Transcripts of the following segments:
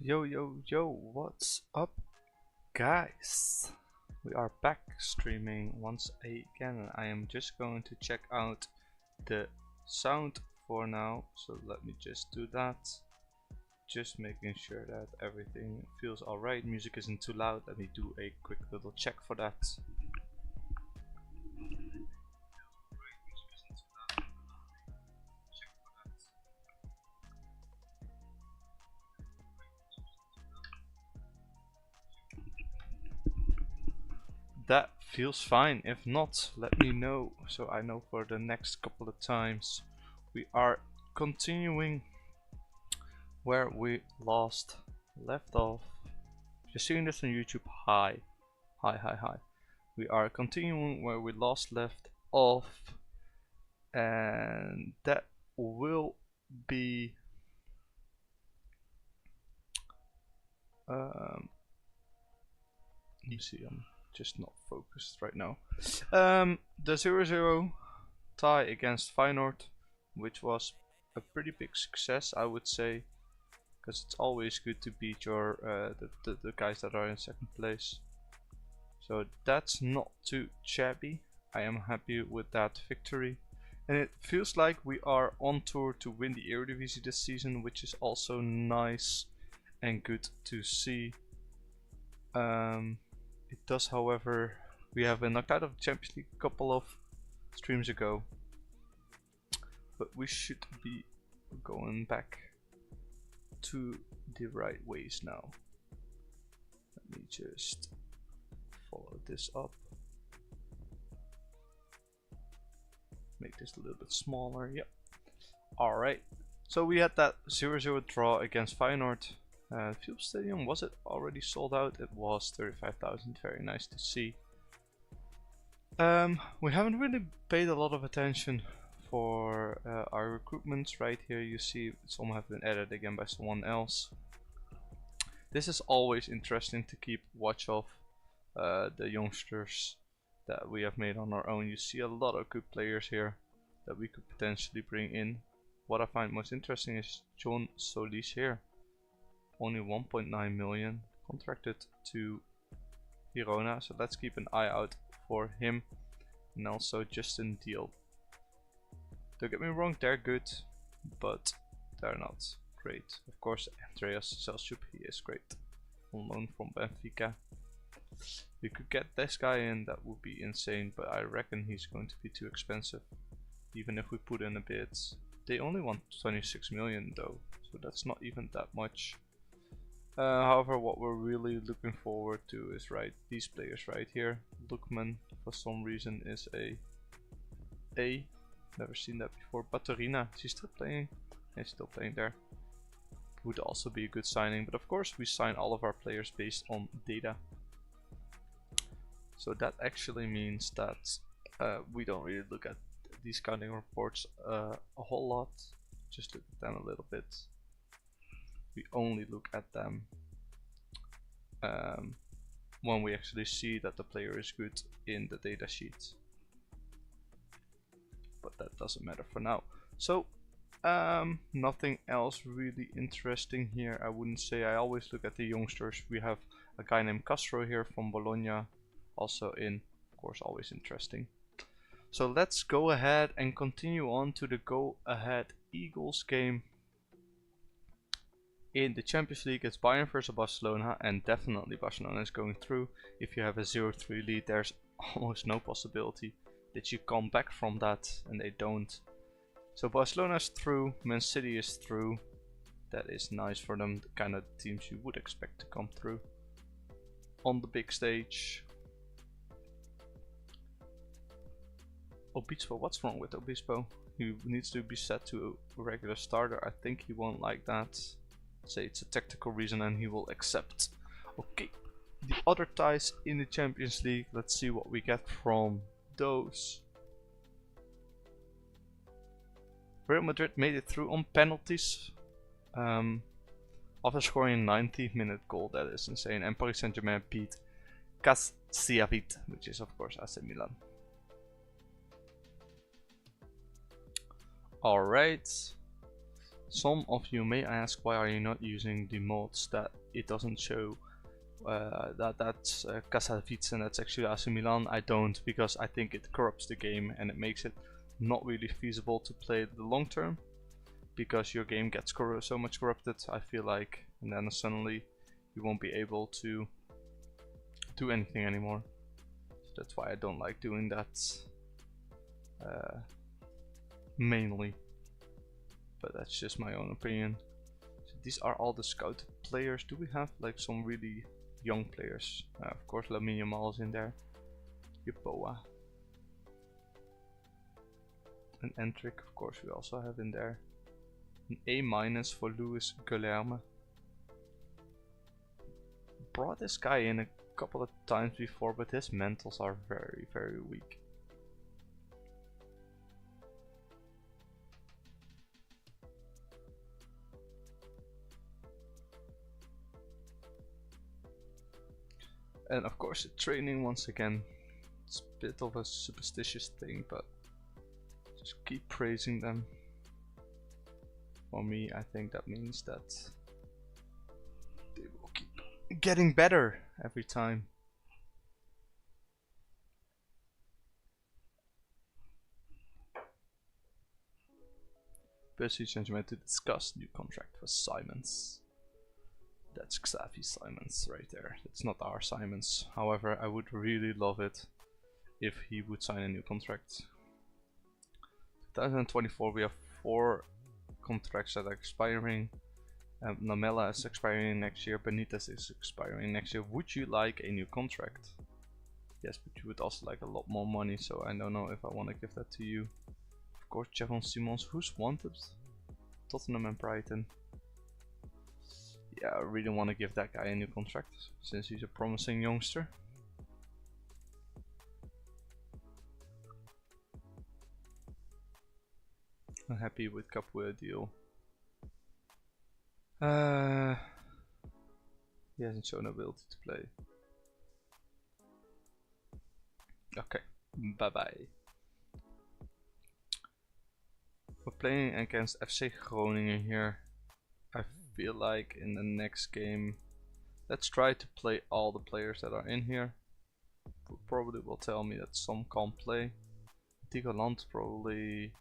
Yo, what's up, guys? We are back streaming once again. I am just going to check out the sound for now, so let me just do that. Just making sure that everything feels alright, music isn't too loud. Let me do a quick little check for that. That feels fine. If not, let me know so I know for the next couple of times. We are continuing where we left off. If you're seeing this on YouTube, hi. We are continuing where we left off, and that will be let me see, I'm just not focused right now. The 0-0 tie against Feyenoord, which was a pretty big success, I would say, because it's always good to beat your the guys that are in second place. So that's not too shabby. I am happy with that victory, and it feels like we are on tour to win the Eredivisie this season, which is also nice and good to see. It does, however, we have been knocked out of the Champions League a couple of streams ago, but we should be going back to the right ways now. Let me just follow this up, make this a little bit smaller. Yep. Alright, so we had that 0-0 draw against Feyenoord. Field Stadium, was it already sold out? It was 35,000, very nice to see. We haven't really paid a lot of attention for our recruitments. Right here you see some have been added again by someone else. This is always interesting to keep watch of, the youngsters that we have made on our own. You see a lot of good players here that we could potentially bring in. What I find most interesting is John Solis here. Only 1.9 million contracted to Girona, so let's keep an eye out for him. And also Justin Deal. Don't get me wrong, they're good, but they're not great. Of course, Andreas Selsup, he is great. On loan from Benfica. We could get this guy in, that would be insane, but I reckon he's going to be too expensive. Even if we put in a bid. They only want 26 million though, so that's not even that much. However, what we're really looking forward to is these players right here. Lukman, for some reason, is never seen that before. Baturina, is he still playing? He's still playing there. Would also be a good signing, but of course we sign all of our players based on data. So that actually means that we don't really look at these scouting reports a whole lot. Just look at them a little bit. We only look at them when we actually see that the player is good in the data sheet. But that doesn't matter for now. So nothing else really interesting here, I wouldn't say. I always look at the youngsters. We have a guy named Castro here from Bologna, also in, of course, always interesting. So let's go ahead and continue on to the Go Ahead Eagles game. In the Champions League, it's Bayern versus Barcelona, and definitely Barcelona is going through. If you have a 0-3 lead, there's almost no possibility that you come back from that, and they don't. So Barcelona is through, Man City is through. That is nice for them, the kind of teams you would expect to come through on the big stage. Obispo, what's wrong with Obispo? He needs to be set to a regular starter. I think he won't like that. Say it's a tactical reason and he will accept. Okay, the other ties in the Champions League, let's see what we get from those. Real Madrid made it through on penalties after scoring a 90th minute goal. That is insane. And Paris Saint-Germain beat Casablanca, which is of course AC Milan. Alright, Some of you may ask, why are you not using the mods that it doesn't show that's Kasavice and that's actually AC Milan? I don't, because I think it corrupts the game and it makes it not really feasible to play the long term, because your game gets so much corrupted, I feel like, and then suddenly you won't be able to do anything anymore. So that's why I don't like doing that mainly, but that's just my own opinion. So these are all the scouted players. Do we have like some really young players? Of course, Lamine Yamal is in there. Yeboah. An Endrick, of course, we also have in there. An A- for Louis Guilherme. Brought this guy in a couple of times before, but his mentals are very, very weak. And of course, the training, once again, it's a bit of a superstitious thing, but just keep praising them. For me, I think that means that they will keep getting better every time. PSV Eindhoven to discuss new contract for Simons. That's Xavi Simons right there. It's not our Simons. However, I would really love it if he would sign a new contract. 2024, we have 4 contracts that are expiring. Lamela is expiring next year. Benitez is expiring next year. Would you like a new contract? Yes, but you would also like a lot more money, so I don't know if I want to give that to you. Of course, Javon Simons, who's wanted? Tottenham and Brighton. Yeah, I really want to give that guy a new contract, since he's a promising youngster. I'm happy with Capoeira deal. He hasn't shown ability to play. Okay, bye bye. We're playing against FC Groningen here. I feel like in the next game, let's try to play all the players that are in here. Probably will tell me that some can't play. Tigoland probably,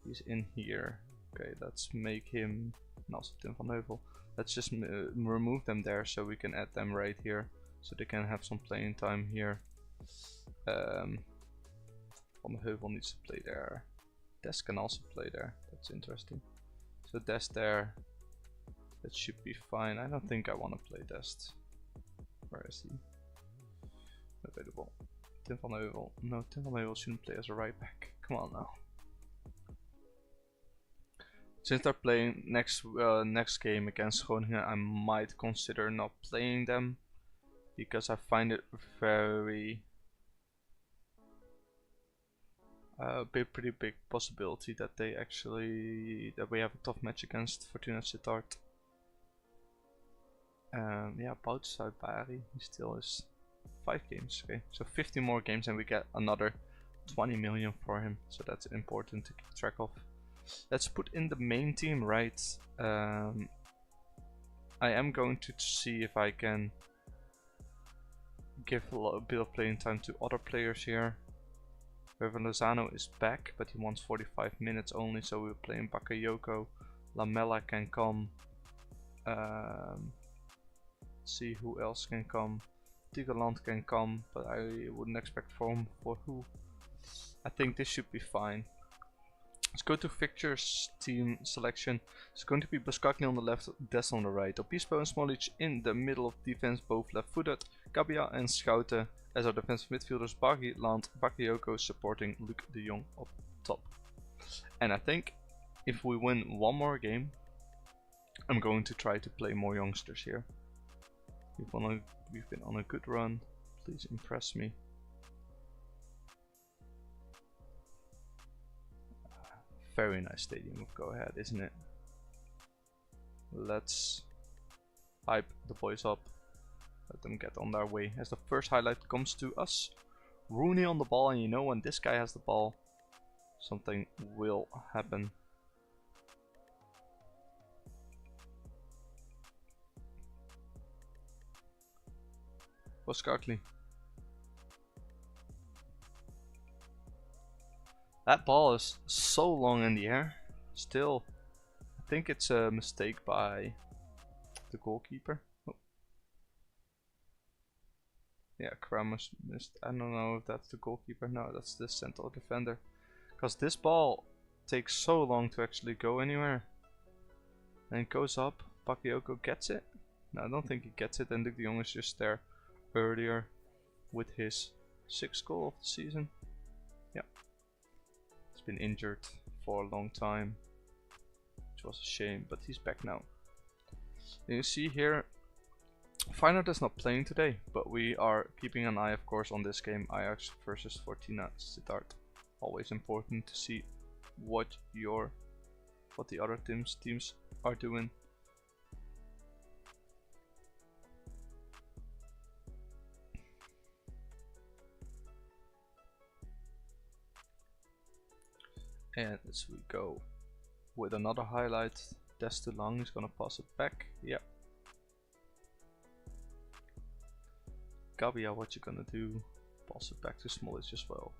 he's in here. Okay, let's make him, no, Tim van Heuvel. Let's just remove them there so we can add them right here, so they can have some playing time here. Van Heuvel needs to play there. Des can also play there. That's interesting. So Des there. That should be fine. I don't think I want to play Des. Where is he? Available. Tim van Heuvel. No, Tim van Heuvel shouldn't play as a right back. Come on now. Since they're playing next game against Groningen, I might consider not playing them, because I find it very pretty big possibility that they actually we have a tough match against Fortuna Sittard. Yeah, Boutsui Bari, he still is 5 games. Okay, so 50 more games and we get another 20 million for him. So that's important to keep track of. Let's put in the main team, right? I am going to see if I can give a bit of playing time to other players here. However, Lozano is back, but he wants 45 minutes only, so we're playing Bakayoko. Lamela can come. See who else can come. Tigeland can come, but I wouldn't expect for who. I think this should be fine. Let's go to fixtures team selection. It's going to be Buscagni on the left, Des on the right. Obispo and Smolic in the middle of defense, both left-footed. Gabia and Schouten as our defensive midfielders. Bargiland, Bakayoko supporting Luc de Jong up top. And I think if we win one more game, I'm going to try to play more youngsters here. We've been on a good run. Please impress me. Very nice stadium of Go Ahead, isn't it? Let's hype the boys up. Let them get on their way. As the first highlight comes to us, Rooney on the ball, and you know when this guy has the ball, something will happen. Boskakli. That ball is so long in the air. Still, I think it's a mistake by the goalkeeper. Oh. Yeah, Kramus missed. I don't know if that's the goalkeeper. No, that's the central defender. Because this ball takes so long to actually go anywhere. And it goes up. Bakayoko gets it. No, I don't think he gets it. And De Jong is just there earlier with his 6th goal of the season. Yeah. He's been injured for a long time, which was a shame, but he's back now. And you see here, Feyenoord is not playing today, but we are keeping an eye, of course, on this game, Ajax versus Fortuna Sittard. Always important to see what the other teams are doing. And as we go with another highlight, Des Lang is gonna pass it back. Yeah. Gabia, what you gonna do? Pass it back to Smolic as well.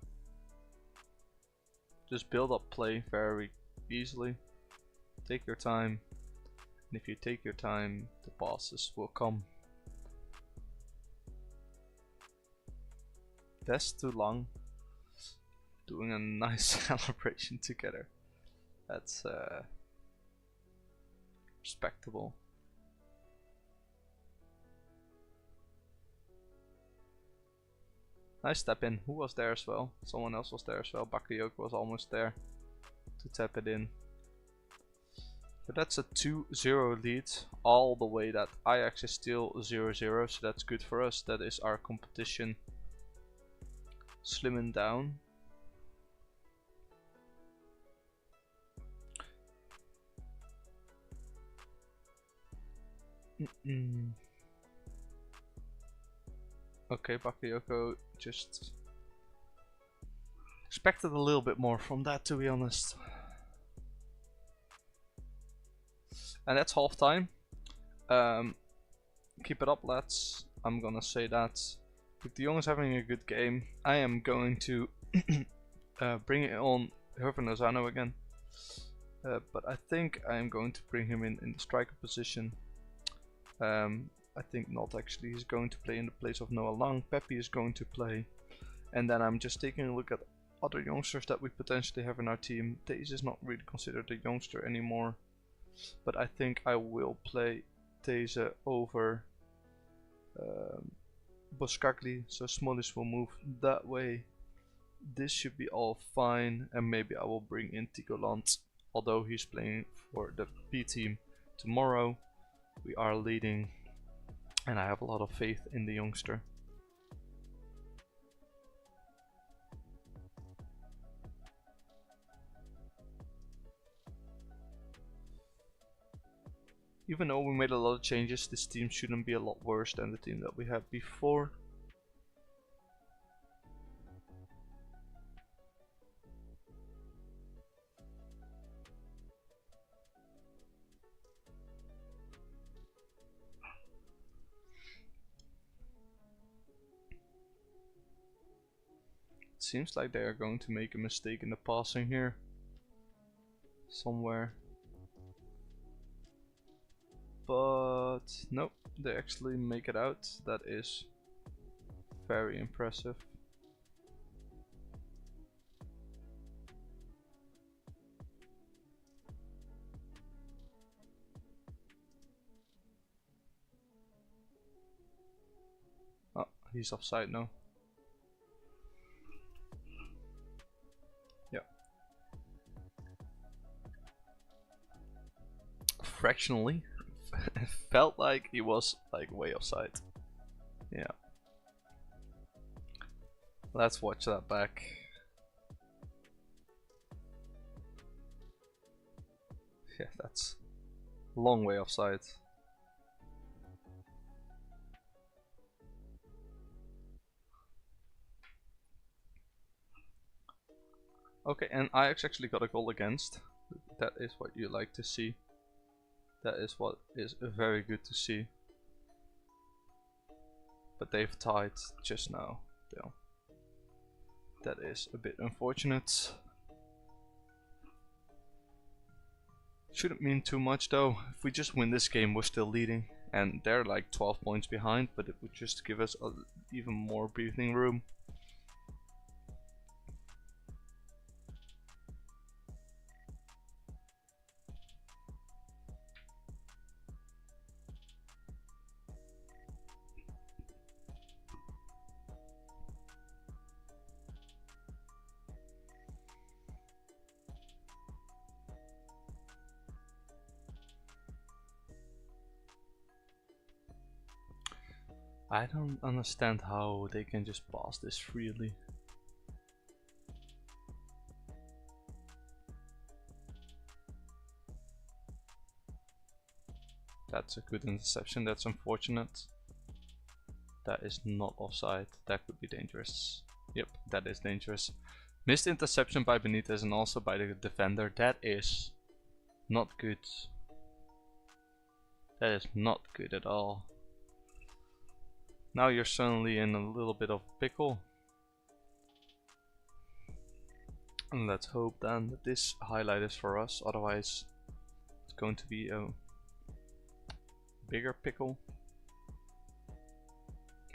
Just build up play very easily. Take your time. And if you take your time, the passes will come. Des Lang doing a nice celebration together. That's respectable. Nice step in. Who was there as well? Someone else was there as well. Bakayoko was almost there to tap it in. But that's a 2-0 lead all the way. That Ajax is still 0-0, so that's good for us. That is our competition slimming down. Okay, Bakayoko just expected a little bit more from that, to be honest. And that's half time. Keep it up, lads. I'm gonna say that. De Jong is having a good game. I am going to bring it on Hervé Lozano again. But I think I am going to bring him in the striker position. I think not actually. He's going to play in the place of Noah Lang. Pepe is going to play. And then I'm just taking a look at other youngsters that we potentially have in our team. Deze is not really considered a youngster anymore. But I think I will play Deze over Boskakli. So Smolis will move that way. This should be all fine. And maybe I will bring in Tigoland. Although he's playing for the B team tomorrow. We are leading. And I have a lot of faith in the youngster. Even though we made a lot of changes, this team shouldn't be a lot worse than the team that we had before. It seems like they are going to make a mistake in the passing here. Somewhere. But nope, they actually make it out. That is very impressive. Oh, he's offside now. Yeah. Fractionally. It felt like he was like way offside. Yeah. Let's watch that back. Yeah, that's a long way offside. Okay, and Ajax actually got a goal against. That is what you like to see. That is what is very good to see. but they've tied just now. Still, that is a bit unfortunate. Shouldn't mean too much though. If we just win this game, we're still leading, and they're like 12 points behind, but it would just give us even more breathing room. I don't understand how they can just pass this freely. That's a good interception, that's unfortunate. That is not offside, that could be dangerous. Yep, that is dangerous. Missed interception by Benitez and also by the defender, that is not good. That is not good at all. Now you're suddenly in a little bit of pickle. And let's hope then that this highlight is for us, otherwise it's going to be a bigger pickle.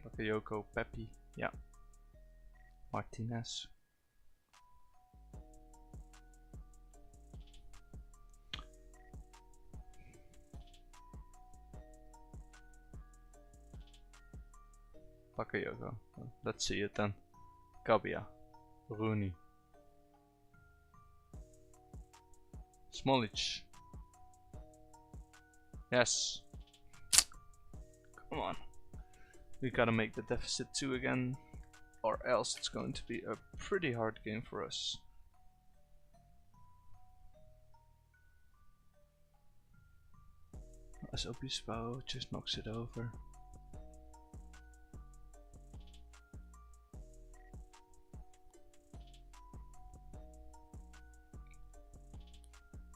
Bakayoko, Pepe, yeah. Martinez. Bakayoko. Let's see it then. Kabia. Rooney. Smolic. Yes. Come on. We gotta make the deficit 2 again, or else it's going to be a pretty hard game for us. As Obispo just knocks it over.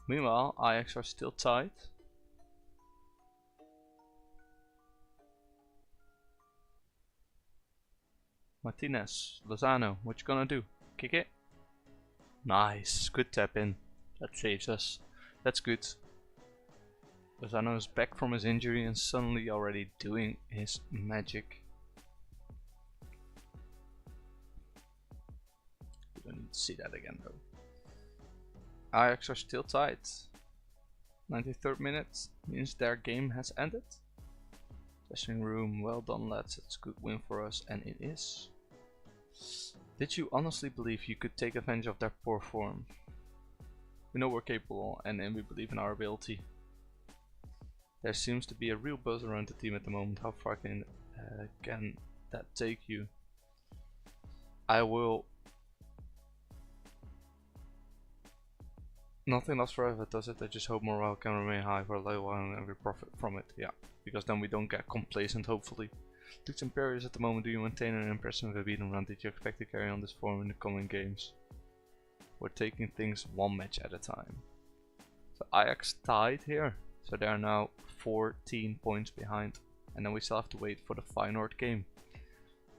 Meanwhile, Ajax are still tied. Martinez, Lozano, what you gonna do? Kick it? Nice, good tap in. That saves us. That's good. Lozano is back from his injury and suddenly already doing his magic. We don't need to see that again though. Ajax are still tied. 93rd minute means their game has ended. Dressing room, well done lads, it's a good win for us, and it is. Did you honestly believe you could take advantage of their poor form? We know we're capable and we believe in our ability. There seems to be a real buzz around the team at the moment. How far can that take you? I will. Nothing lasts forever, does it? I just hope morale can remain high for a little while and we profit from it. Yeah, because then we don't get complacent, hopefully. Dukes and Perriers at the moment, do you maintain an impressive beating run? Did you expect to carry on this form in the coming games? We're taking things one match at a time. So Ajax tied here, so they are now 14 points behind. And then we still have to wait for the Feyenoord game,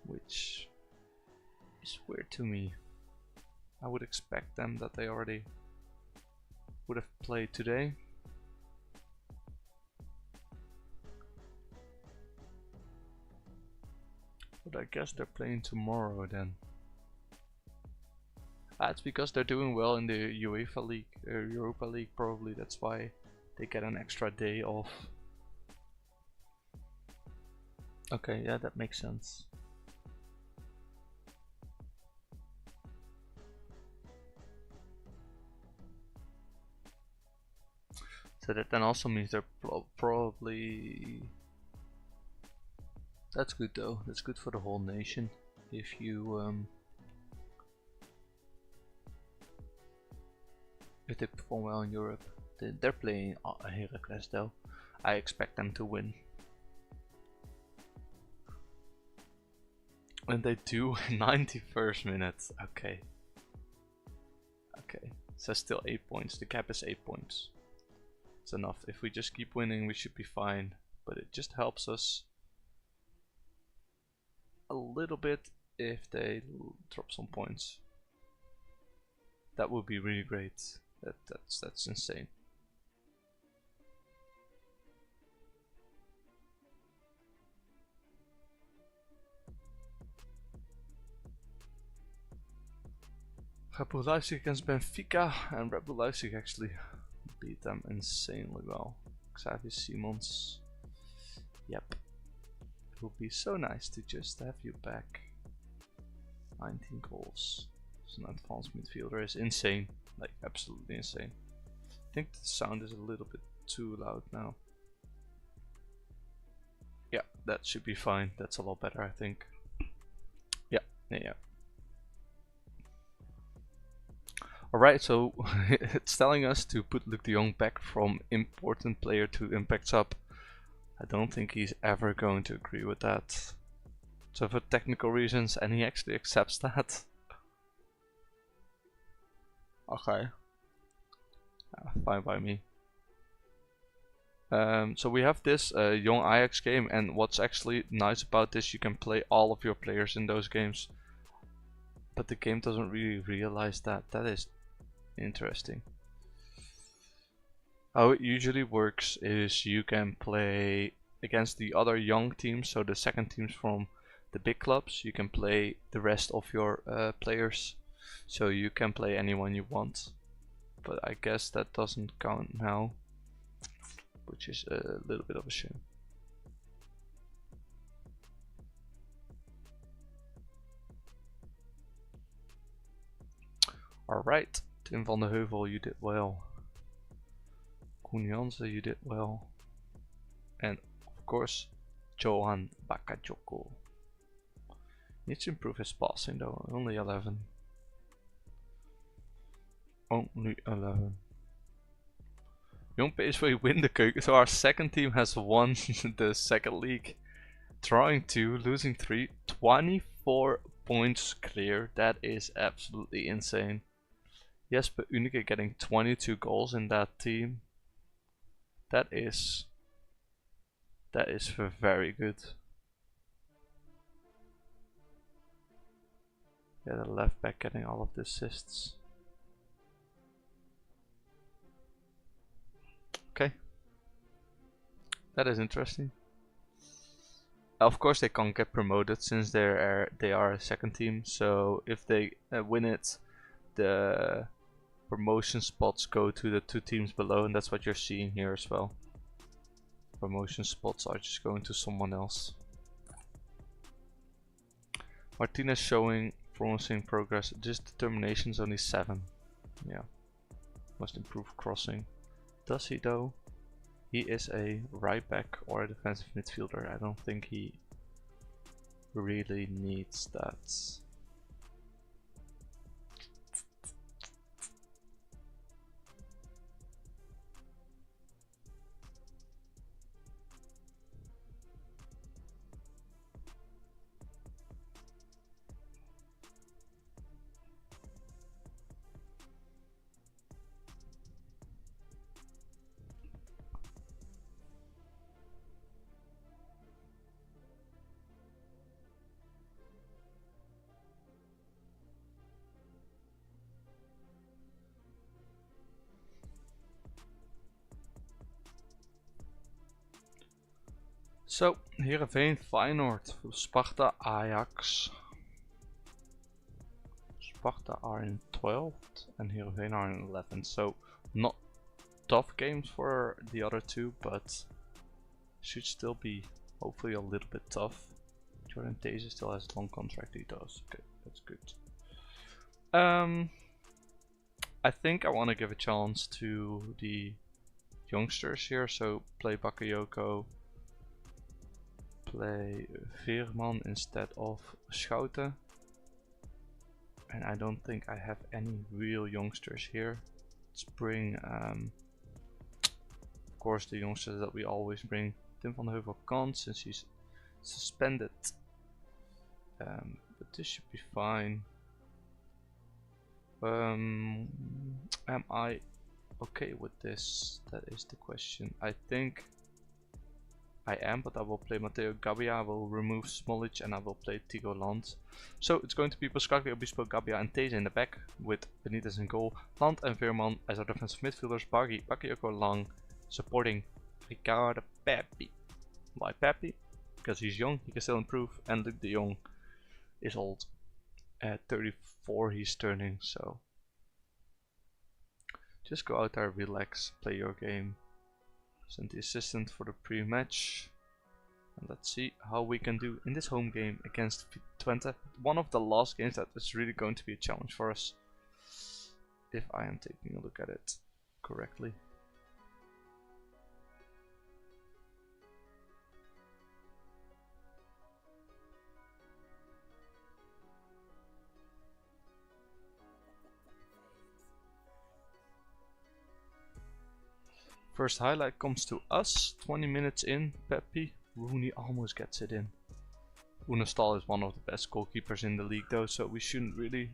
which is weird to me. I would expect them that they already would have played today. But I guess they're playing tomorrow then. That's because they're doing well in the UEFA League, Europa League probably, that's why they get an extra day off. Okay, yeah, that makes sense. So that then also means they're probably... That's good though, that's good for the whole nation. If you if they perform well in Europe. They're playing Heracles though. I expect them to win. And they do 91st minute. Okay. Okay, so still 8 points, the cap is 8 points. It's enough. If we just keep winning we should be fine, but it just helps us a little bit if they drop some points. That would be really great. That's insane. Red Bull Leipzig against Benfica, and Red Bull Leipzig actually beat them insanely well. Xavier Simons. Yep. It would be so nice to just have you back. 19 goals. As an advanced midfielder is insane. Like, absolutely insane. I think the sound is a little bit too loud now. Yeah, that should be fine. That's a lot better, I think. Yeah. Alright, so it's telling us to put Luc de Jong back from important player to impact sub. I don't think he's ever going to agree with that. So for technical reasons, and he actually accepts that. Okay. Fine by me. So we have this Young Ajax game, and what's actually nice about this, you can play all of your players in those games. But the game doesn't really realize that. That is interesting. How it usually works is you can play against the other young teams, so the second teams from the big clubs. You can play the rest of your players, so you can play anyone you want. But I guess that doesn't count now, which is a little bit of a shame. Alright, Tim van der Heuvel, you did well. Koen Jansen, you did well. And of course, Johan Bakayoko. Needs to improve his passing though, only 11. Only 11. Young PSV win the keuken. So our second team has won the second league. Drawing 2, losing 3, 24 points clear. That is absolutely insane. Jesper Unike getting 22 goals in that team. That is very good. Yeah, the left back getting all of the assists. Okay, that is interesting. Of course, they can't get promoted since they are a second team. So if they win it, the promotion spots go to the 2 teams below, and that's what you're seeing here as well. Promotion spots are just going to someone else. Martinez showing promising progress. Just determination is only 7. Yeah, must improve crossing. Does he though? He is a right back or a defensive midfielder. I don't think he really needs that. So, Heerenveen, Feyenoord, Sparta, Ajax. Sparta are in 12th and Heerenveen are in 11th. So, not tough games for the other 2, but should still be hopefully a little bit tough. Jordan Taser still has a long contract, he does. Okay, that's good. I think I want to give a chance to the youngsters here, so play Bakayoko. Play Veerman instead of Schouten. And I don't think I have any real youngsters here. Let's bring, of course, the youngsters that we always bring. Tim van der Heuvel can't since he's suspended. But this should be fine. Am I okay with this? That is the question. I think I am, but I will play Matteo Gabbia, I will remove Smolich, and I will play Tigo Land. So it's going to be Buscaglia, Obispo, Gabbia, and Teze in the back, with Benitez in goal, Land and Veerman as our defensive midfielders, Bargi, Bakayoko, Lang, supporting Ricardo Pepi. Why Pepi? Because he's young, he can still improve, and Luc de Jong is old. At 34 he's turning, so just go out there, relax, play your game. Send the assistant for the pre-match. And let's see how we can do in this home game against Twente. One of the last games that is really going to be a challenge for us. If I am taking a look at it correctly. First highlight comes to us, 20 minutes in, Pepi. Rooney almost gets it in. Unskill is one of the best goalkeepers in the league though, so we shouldn't really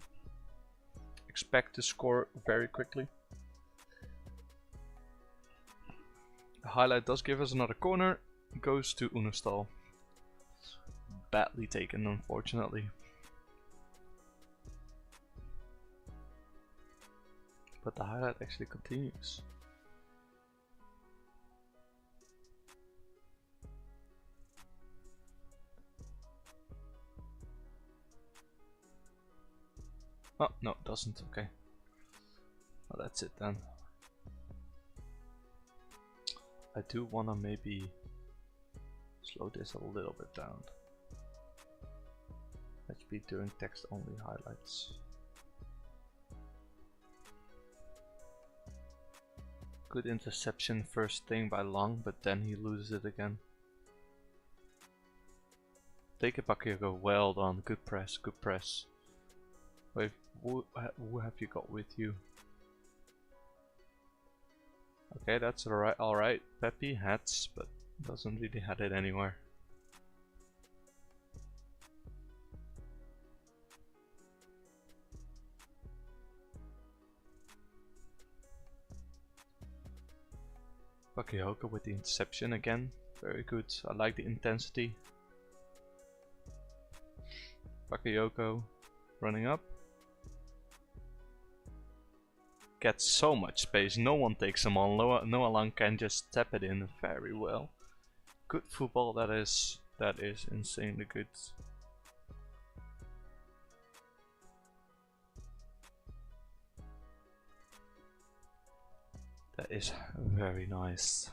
expect to score very quickly. The highlight does give us another corner, goes to Unskill. Badly taken, unfortunately. But the highlight actually continues. Oh, no, it doesn't. Okay. Well, that's it then. I do wanna maybe slow this a little bit down. Let's be doing text only highlights. Good interception first thing by Lang, but then he loses it again. Take it back here, go. Well done. Good press, good press. Wait, who have you got with you? Okay, that's alright. Pepi hats, but doesn't really have it anywhere. Bakayoko with the interception again. Very good. I like the intensity. Bakayoko running up. Gets so much space, no one takes him on. Noah Lang can just tap it in very well. Good football, that is insanely good. That is very nice.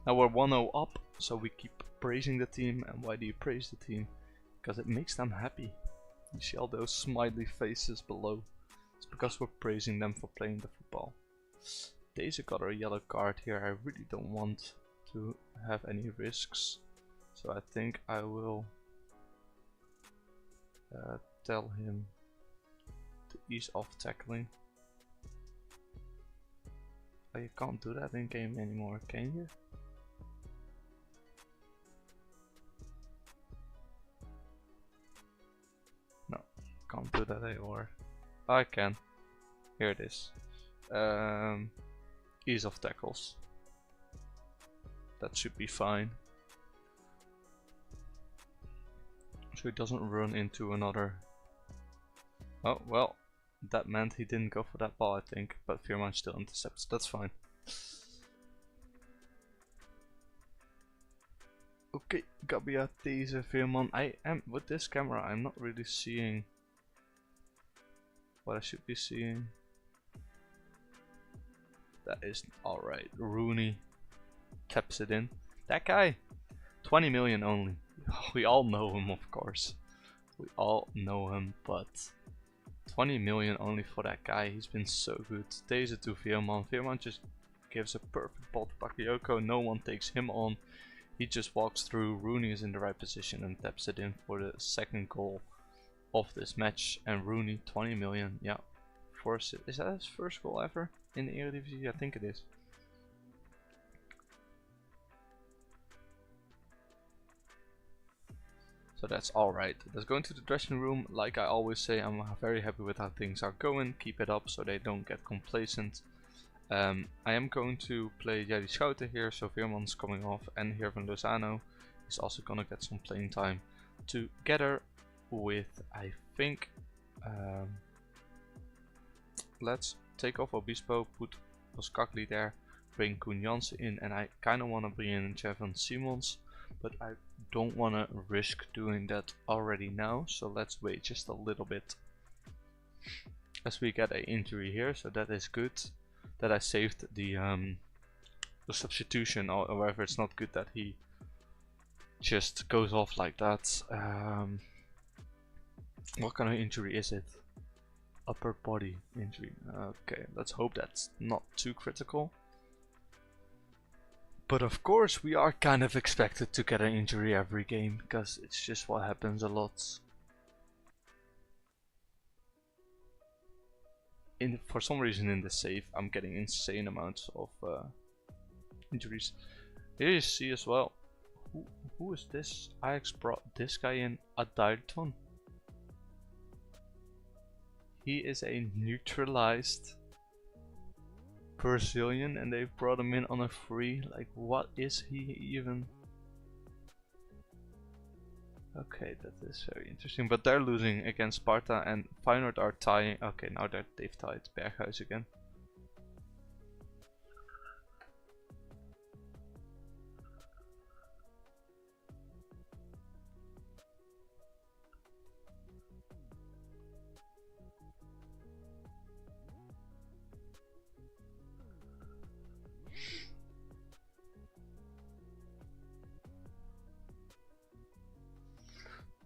Now we're 1-0 up, so we keep praising the team. And why do you praise the team? Because it makes them happy. You see all those smiley faces below. It's because we're praising them for playing the football. Daisy got a yellow card here. I really don't want to have any risks. So I think I will tell him to ease off tackling. Oh, you can't do that in game anymore, can you? No, can't do that anymore. I can. Here it is. Ease off tackles. That should be fine. So he doesn't run into another. Oh, well, that meant he didn't go for that ball, I think, but Veerman still intercepts. That's fine. Okay, Gabbia, Teze, Veerman. I am, with this camera, I'm not really seeing what I should be seeing. That is alright. Rooney taps it in. That guy, 20 million only. We all know him, of course. We all know him, but 20 million only for that guy. He's been so good. Teze to Veerman. Veerman just gives a perfect ball to Bakayoko. No one takes him on. He just walks through. Rooney is in the right position and taps it in for the second goal of this match. And Rooney, 20 million. Yeah. Is that his first goal ever in the Eredivisie? I think it is. So that's alright. Let's go into the dressing room. Like I always say, I'm very happy with how things are going. Keep it up so they don't get complacent. I am going to play Jerry Schouten here, so Veerman's coming off, and Herman Lozano is also gonna get some playing time together with, I think, let's take off Obispo, put Boskakli there, bring Koen Jansen in, and I kinda wanna bring in Jevan Simons, but I don't wanna risk doing that already now, so let's wait just a little bit. As we get an injury here, so that is good. That I saved the substitution, or however it's not good that he just goes off like that. What kind of injury is it? Upper body injury. Okay, let's hope that's not too critical. But of course we are kind of expected to get an injury every game, because it's just what happens a lot. For some reason in the save I'm getting insane amounts of injuries. Here you see as well, who is this? Ajax brought this guy in, Adalton. He is a neutralized Brazilian and they brought him in on a free. Like, what is he even? Okay, that is very interesting. But they're losing against Sparta, and Feyenoord are tying. Okay, now they've tied Berghuis again.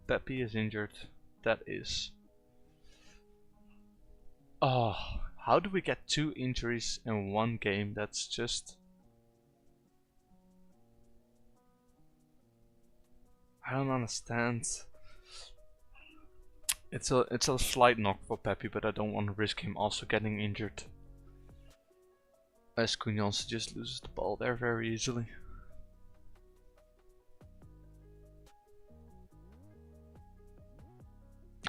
Pepe is injured. That is... Oh, how do we get 2 injuries in one game? That's just... I don't understand. It's a slight knock for Pepe, but I don't want to risk him also getting injured. As Koen Jansen just loses the ball there very easily.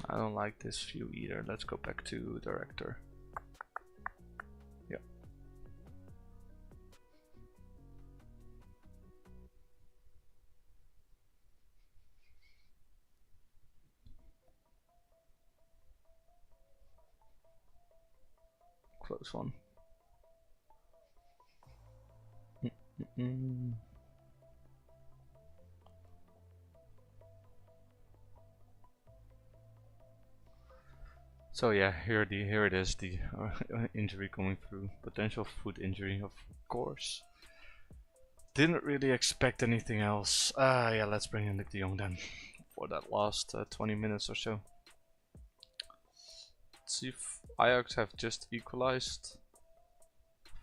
I don't like this view either. Let's go back to director. Yeah. Close one. So yeah, here it is, the injury coming through. Potential foot injury, of course. Didn't really expect anything else. Yeah, let's bring in Luc de Jong then for that last 20 minutes or so. Let's see if Ajax have just equalized.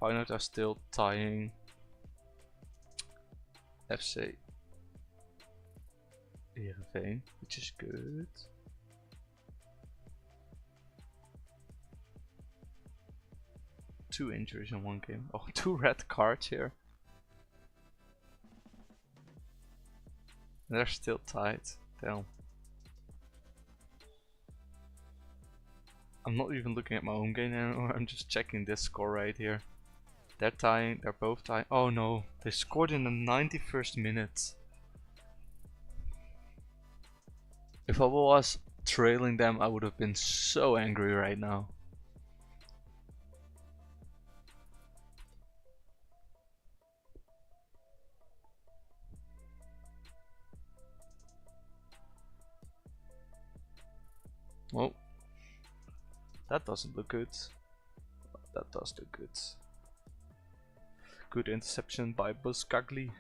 Feyenoord are still tying. FC Heerenveen, which is good. Two injuries in one game. Oh, 2 red cards here. They're still tied. Damn. I'm not even looking at my own game anymore. I'm just checking this score right here. They're tying. They're both tying. Oh no, they scored in the 91st minute. If I was trailing them, I would have been so angry right now. Well, that doesn't look good. That does look good. Good interception by Boskakli.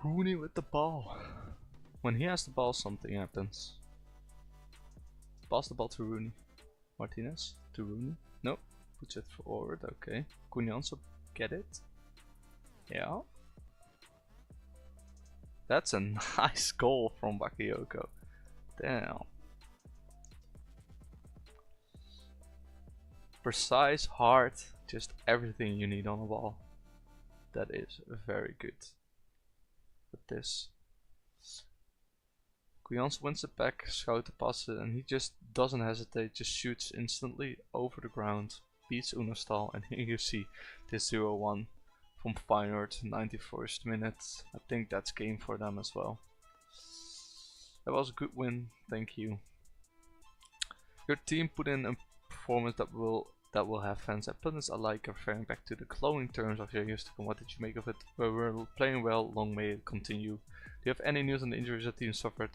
Rooney with the ball. When he has the ball, something happens. Pass the ball to Rooney. Martinez to Rooney. Nope. Puts it forward. Okay. Koen Jansen, get it. Yeah. That's a nice goal from Bakayoko. Damn. Precise, hard, just everything you need on the ball. That is very good. But this. Guyans wins it back, Schouten passes it, and he just doesn't hesitate, just shoots instantly over the ground, beats Unostal, and here you see this 0-1 from Feyenoord, 91st minute. I think that's game for them as well. That was a good win, thank you. Your team put in a performance that will have fans and pundits alike referring back to the glowing terms of your years to come. What did you make of it? We're playing well, long may it continue. Do you have any news on the injuries the team suffered?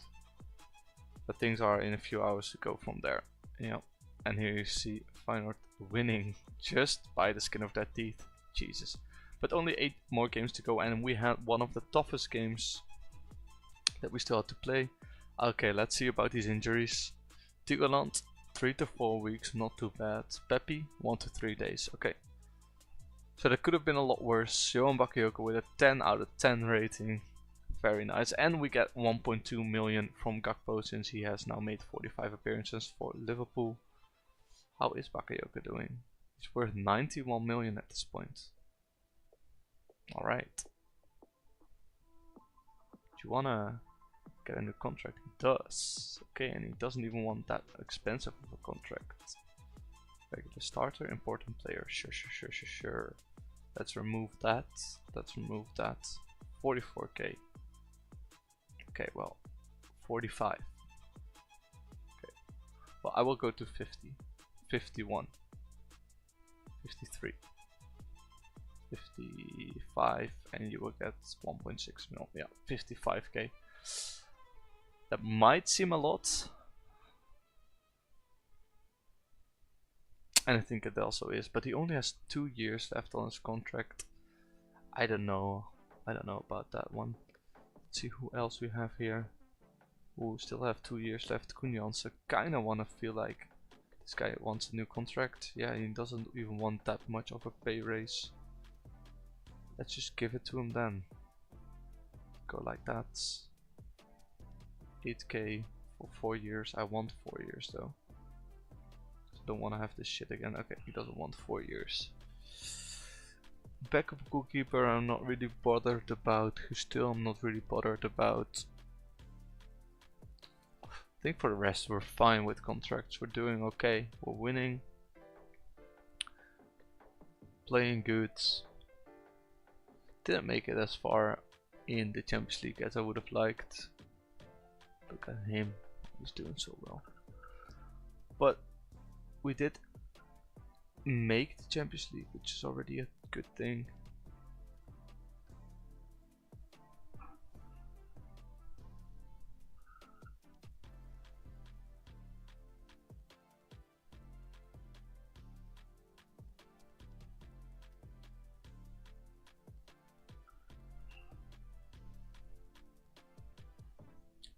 But things are in a few hours to go from there. Yeah. And here you see Feyenoord winning just by the skin of their teeth. Jesus. But only 8 more games to go, and we had one of the toughest games that we still had to play. Okay, let's see about these injuries. Tigoland, 3 to 4 weeks, not too bad. Pepe, 1 to 3 days. Okay. So that could have been a lot worse. Johan Bakayoko with a 10 out of 10 rating. Very nice. And we get 1.2 million from Gakpo since he has now made 45 appearances for Liverpool. How is Bakayoko doing? He's worth 91 million at this point. Alright. Do you wanna get a new contract? He does. Okay, and he doesn't even want that expensive of a contract. Regular starter, important player. Sure. Let's remove that. Let's remove that. 44k. Okay, well, 45. Okay. Well, I will go to 50. 51. 53. 55, and you will get 1.6 mil. Yeah, 55k. That might seem a lot, and I think it also is, but he only has 2 years left on his contract. I don't know about that one. Let's see who else we have here who still have 2 years left. Kunjanse, kinda wanna feel like this guy wants a new contract. Yeah, he doesn't even want that much of a pay raise. Let's just give it to him then. Go like that. 8k for 4 years. I want 4 years though. Don't want to have this shit again. Okay, he doesn't want 4 years. Backup goalkeeper I'm not really bothered about. Who still I'm not really bothered about. I think for the rest we're fine with contracts. We're doing okay. We're winning. Playing good. Didn't make it as far in the Champions League as I would have liked. Look at him. He's doing so well. But we did make the Champions League, which is already a good thing.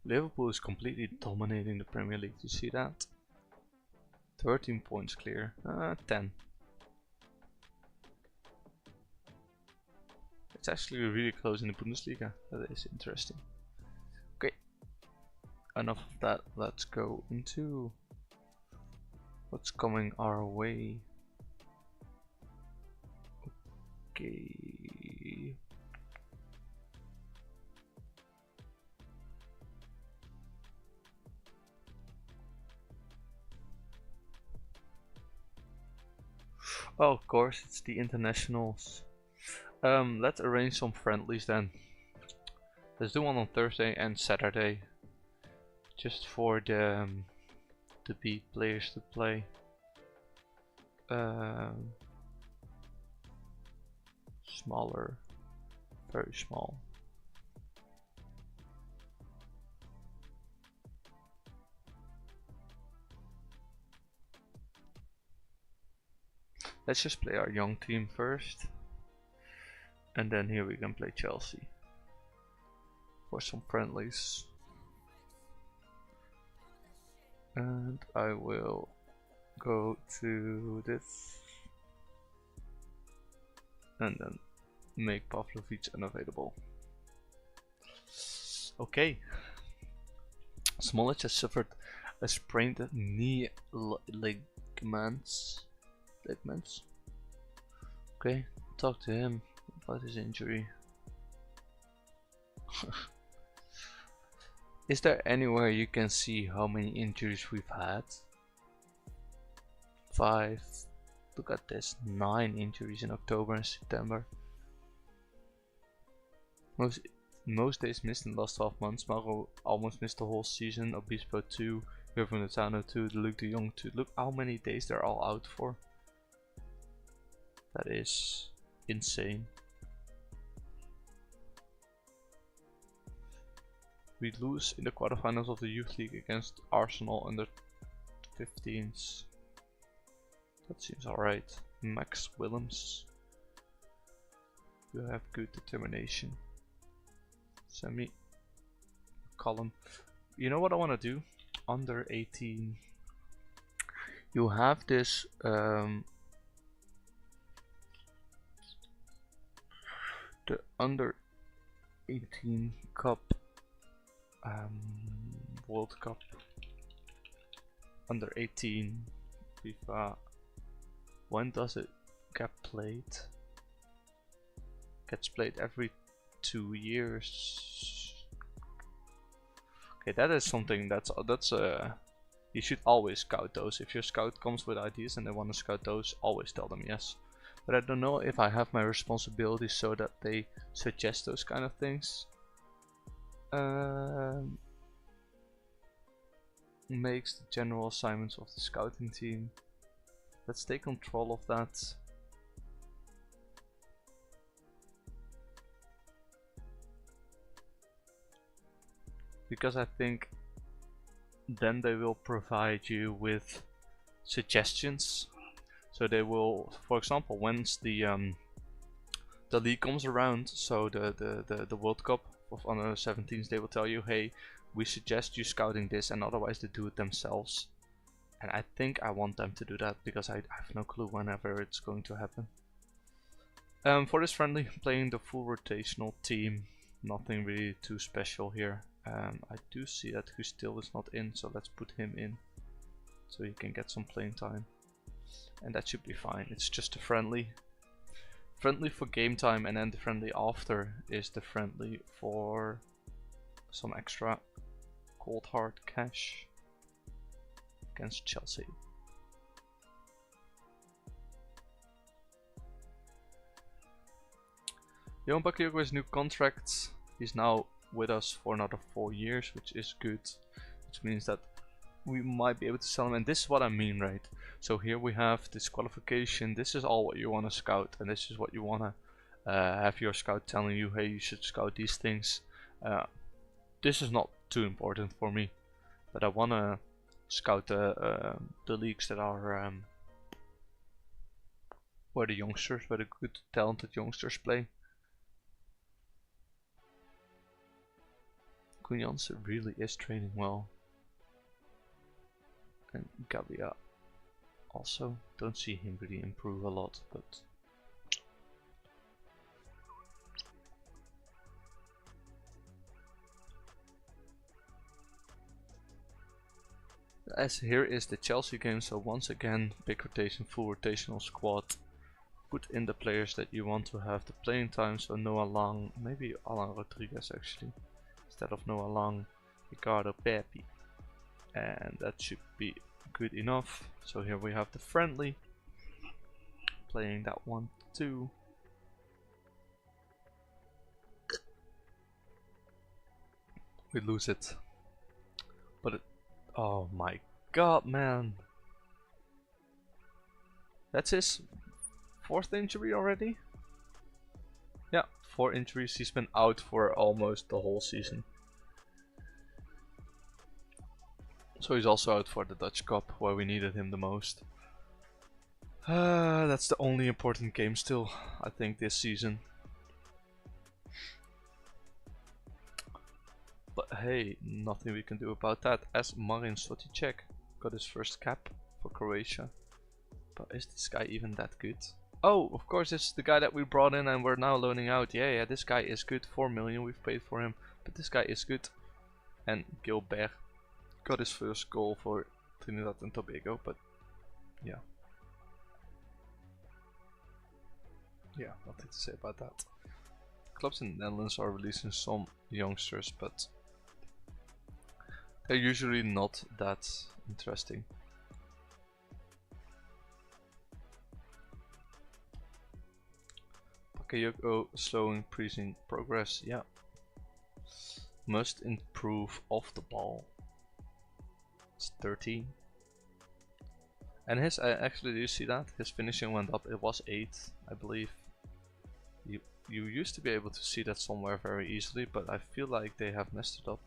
Liverpool is completely dominating the Premier League. Do you see that? 13 points clear. 10. It's actually really close in the Bundesliga. That is interesting. Okay. Enough of that. Let's go into what's coming our way. Okay. Oh, of course, it's the internationals. Let's arrange some friendlies then. Let's do one on Thursday and Saturday, just for the B players to play. Smaller, very small. Let's just play our young team first, and then here we can play Chelsea for some friendlies. And I will go to this and then make Pavlovic unavailable. Okay. Smolich has suffered a sprained knee ligaments. Okay, talk to him about his injury. Is there anywhere you can see how many injuries we've had? 5. Look at this, 9 injuries in October and September. Most days missed in the last 12 months. Maro almost missed the whole season. Obispo 2, Tano 2, Luke de Jong 2. Look how many days they're all out for. That is insane. We lose in the quarterfinals of the Youth League against Arsenal under 15s. That seems alright. Max Willems. You have good determination. Semi column. You know what I want to do? Under 18. You have this the under 18 cup World Cup under 18 FIFA. When does it get played? Gets played every 2 years. Okay, that is something that's you should always scout those. If your scout comes with ideas and they want to scout those, always tell them yes. But I don't know if I have my responsibilities so that they suggest those kind of things. Makes the general assignments of the scouting team. Let's take control of that. Because I think then they will provide you with suggestions. So they will, for example, once the league comes around, so the World Cup of under 17s, they will tell you, hey, we suggest you scouting this, and otherwise they do it themselves. And I think I want them to do that because I have no clue whenever it's going to happen. For this friendly, playing the full rotational team, nothing really too special here. I do see that Gustil is not in, so let's put him in so he can get some playing time. And that should be fine. It's just a friendly. Friendly for game time, and then the friendly after is the friendly for some extra cold hard cash against Chelsea. Johan Bakayoko new contract. He's now with us for another 4 years, which is good. Which means that we might be able to sell him, and this is what I mean, right? So here we have this qualification. This is all what you want to scout, and this is what you want to have your scout telling you, hey, you should scout these things. This is not too important for me, but I want to scout the leagues that are where the youngsters, where the good talented youngsters play. Kunjanse really is training well. And Gabia also, don't see him really improve a lot, but as here is the Chelsea game, so once again big rotation, full rotational squad. Put in the players that you want to have the playing time, so Noah Lang, maybe Alan Rodriguez actually, instead of Noah Lang, Ricardo Pepe. And that should be good enough. So here we have the friendly, playing that 1-2. We lose it, but it, oh my god, man, that's his 4th injury already. Yeah, 4 injuries. He's been out for almost the whole season. So he's also out for the Dutch Cup, where we needed him the most. That's the only important game still, I think, this season. But hey, nothing we can do about that, as Marin Stoticek got his first cap for Croatia. But is this guy even that good? Oh, of course, it's the guy that we brought in and we're now loaning out. Yeah, this guy is good. 4 million we've paid for him. but this guy is good. And Gilbert got his first goal for Trinidad and Tobago, but yeah. Yeah, nothing to say about that. Clubs in the Netherlands are releasing some youngsters, but they're usually not that interesting. Bakayoko slow increasing progress, yeah. Must improve off the ball. It's 13. And his, actually, do you see that? His finishing went up, it was 8, I believe. You used to be able to see that somewhere very easily, but I feel like they have messed it up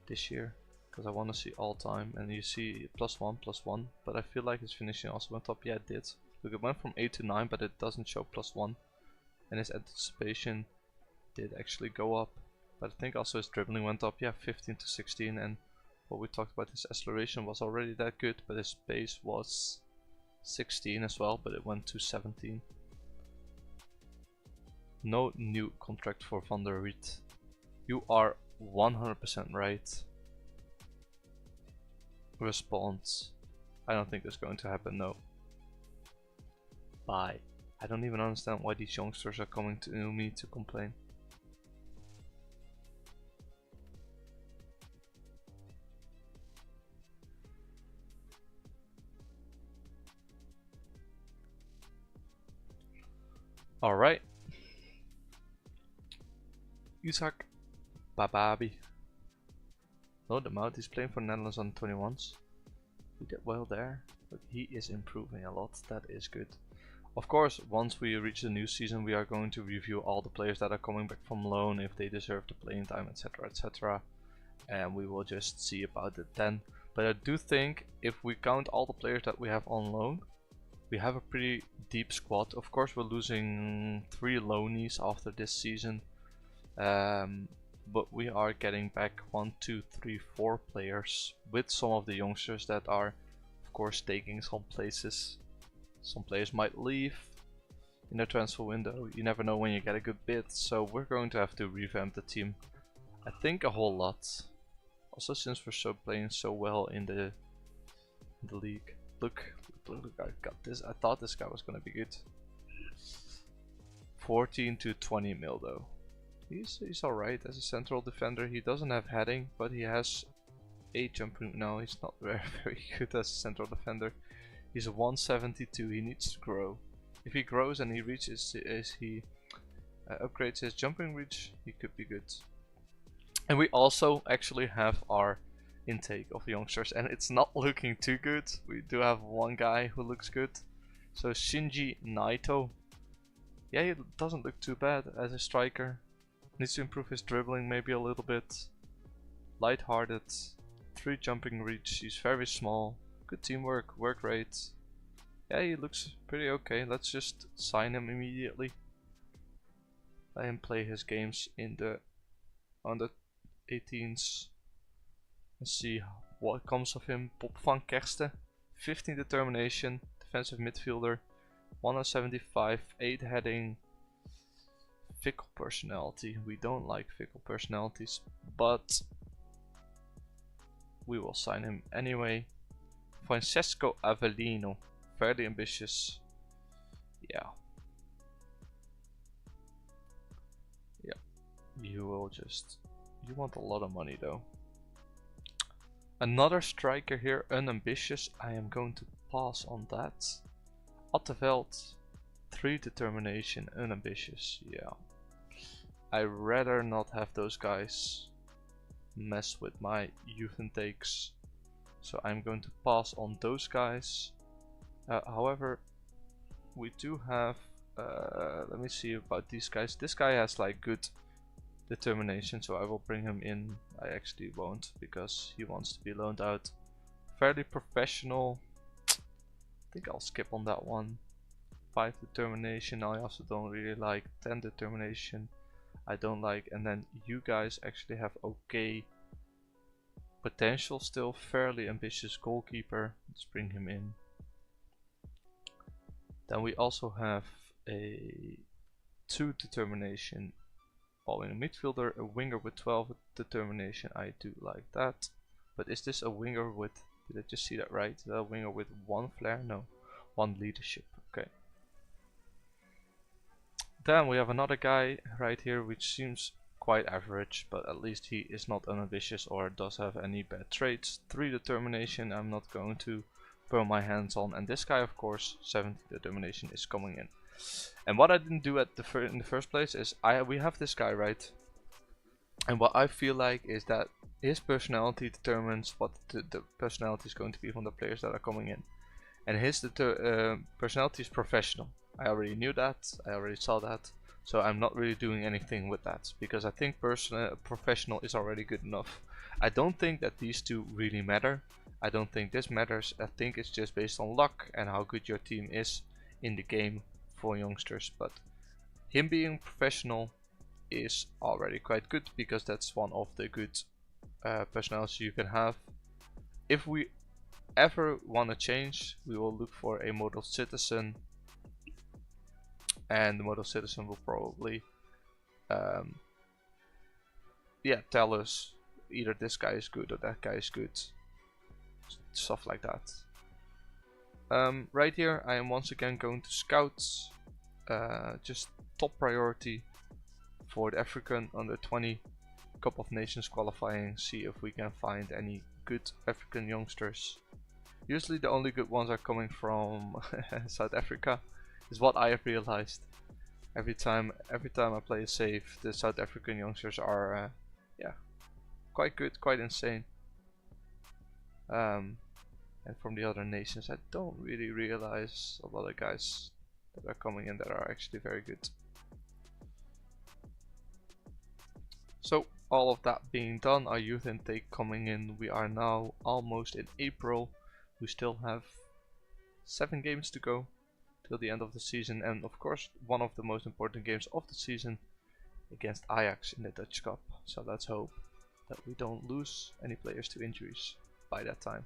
this year. Because I want to see all time, and you see +1, but I feel like his finishing also went up. Yeah, it did. Look, it went from 8 to 9, but it doesn't show +1. And his anticipation did actually go up. But I think also his dribbling went up, yeah, 15 to 16. And what we talked about, his acceleration was already that good, but his pace was 16 as well, but it went to 17. No new contract for Van der Riet. You are 100% right. Response. I don't think that's going to happen, no. Bye. I don't even understand why these youngsters are coming to me to complain. Alright. Isaac Bababi. Load him out, he's playing for Netherlands on 21s. He did well there, but he is improving a lot, that is good. Of course, once we reach the new season, we are going to review all the players that are coming back from loan, if they deserve the playing time, etc, etc. And we will just see about it then. But I do think, if we count all the players that we have on loan, we have a pretty deep squad. Of course, we're losing 3 loanies after this season. But we are getting back 1, 2, 3, 4 players with some of the youngsters that are, of course, taking some places. Some players might leave in the transfer window. You never know when you get a good bid, so we're going to have to revamp the team. I think a whole lot. Also, since we're playing so well in the league. Look, I got this. I thought this guy was gonna be good. 14 to 20 mil though. He's alright as a central defender. He doesn't have heading, but he has 8 jumping. No, he's not very good as a central defender. He's a 172. He needs to grow. If he grows and he reaches, upgrades his jumping reach, he could be good. And we also actually have our intake of youngsters, and it's not looking too good. We do have one guy who looks good. So Shinji Naito. Yeah, he doesn't look too bad as a striker. Needs to improve his dribbling maybe a little bit. Light-hearted, 3 jumping reach, he's very small. Good teamwork, work rate. Yeah, he looks pretty okay. Let's just sign him immediately. Let him play his games in the under 18s. Let's see what comes of him. Bob van Kersten, 15 determination, defensive midfielder, 175, 8 heading. Fickle personality. We don't like fickle personalities, but we will sign him anyway. Francesco Avellino, fairly ambitious. Yeah. You will just... You want a lot of money though. Another striker here, unambitious. I am going to pass on that. Atteveld, 3 determination, unambitious. Yeah. I'd rather not have those guys mess with my youth intakes. So I'm going to pass on those guys. However, we do have... let me see about these guys. This guy has like good determination, so I will bring him in. I actually won't, because he wants to be loaned out. Fairly professional. I think I'll skip on that one. 5 determination, I also don't really like. 10 determination, I don't like. And then you guys actually have okay potential still. Fairly ambitious goalkeeper. Let's bring him in. Then we also have a 2 determination ball-winning midfielder, a winger with 12 determination. I do like that. But is this a winger with, did I just see that right? Is that a winger with 1 flair? No, 1 leadership. Okay. Then we have another guy right here which seems quite average, but at least he is not unambitious or does have any bad traits. 3 determination, I'm not going to burn my hands on. And this guy, of course, 70 determination is coming in. And what I didn't do at in the first place is we have this guy, right? And what I feel like is that his personality determines what the personality is going to be from the players that are coming in. And his personality is professional. I already knew that, I already saw that. So I'm not really doing anything with that, because I think professional is already good enough. I don't think that these two really matter. I don't think this matters. I think it's just based on luck and how good your team is in the game for youngsters. But him being professional is already quite good, because that's one of the good personalities you can have. If we ever want to change, we will look for a model citizen, and the model citizen will probably tell us either this guy is good or that guy is good, stuff like that. Right here I am once again going to scouts, just top priority for the African under 20 Cup of Nations qualifying, see if we can find any good African youngsters. Usually the only good ones are coming from South Africa, is what I have realized. Every time I play a save, the South African youngsters are quite good, quite insane. And from the other nations I don't really realize a lot of guys that are coming in that are actually very good. So all of that being done, our youth intake coming in, we are now almost in April. We still have 7 games to go till the end of the season, and of course one of the most important games of the season against Ajax in the Dutch Cup. So let's hope that we don't lose any players to injuries by that time.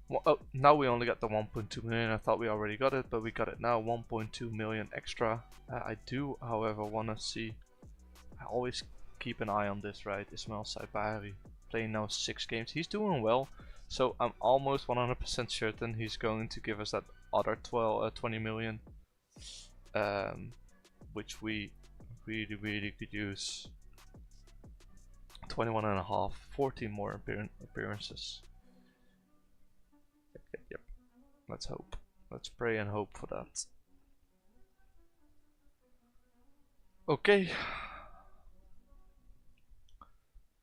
Well, oh, now we only got the 1.2 million. I thought we already got it, but we got it now, 1.2 million extra. I do, however, want to see, I always keep an eye on this, right? Ismail Saibari playing now 6 games. He's doing well, so I'm almost 100% certain he's going to give us that other 20 million, which we really could use. 21.5, 14 more appearances. Yep. Let's hope. Let's pray and hope for that. Okay.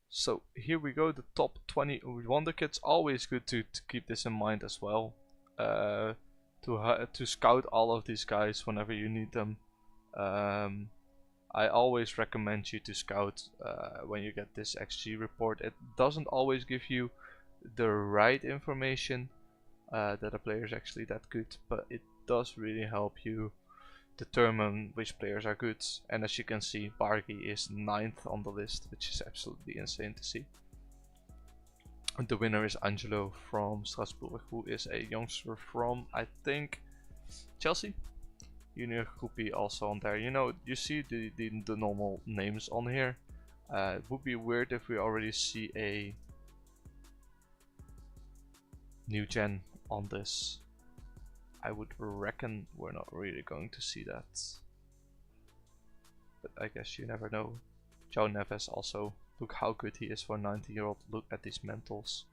So here we go, the top 20 Wonderkids. Always good to keep this in mind as well. To scout all of these guys whenever you need them. I always recommend you to scout when you get this XG report. It doesn't always give you the right information that a player is actually that good, but it does really help you determine which players are good. And as you can see, Bargy is 9th on the list, which is absolutely insane to see. And the winner is Angelo from Strasbourg, who is a youngster from, I think, Chelsea. Junior Groupie also on there. You know, you see the normal names on here. It would be weird if we already see a new gen on this. I would reckon we're not really going to see that, but I guess you never know. Joe Neves also, look how good he is for a 19-year-old. Look at these mentals,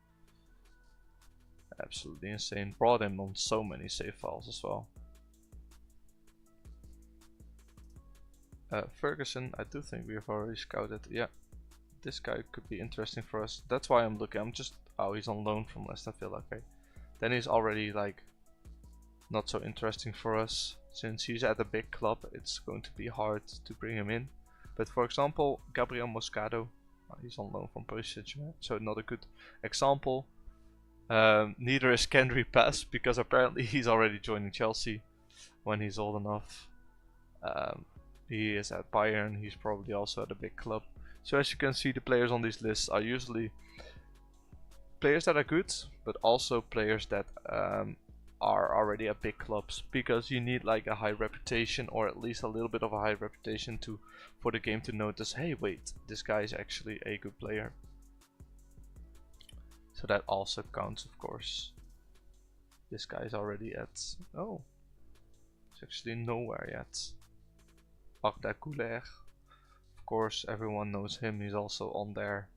absolutely insane. Brought him on so many save files as well. Ferguson, I do think we have already scouted. Yeah, this guy could be interesting for us. That's why I'm looking. I'm just, oh, he's on loan from Leicester Villa. Okay, then he's already like not so interesting for us. Since he's at a big club, it's going to be hard to bring him in. But for example, Gabriel Moscado, he's on loan from Paris Saint-Germain, so not a good example. Neither is Kendry Pass, because apparently he's already joining Chelsea when he's old enough. He is at Bayern, he's probably also at a big club. So as you can see, the players on these lists are usually players that are good, but also players that are already at big clubs, because you need like a high reputation, or at least a little bit of a high reputation for the game to notice, hey wait, this guy is actually a good player. So that also counts, of course. This guy is already at, oh, it's actually nowhere yet. Arda Couler, of course everyone knows him, he's also on there.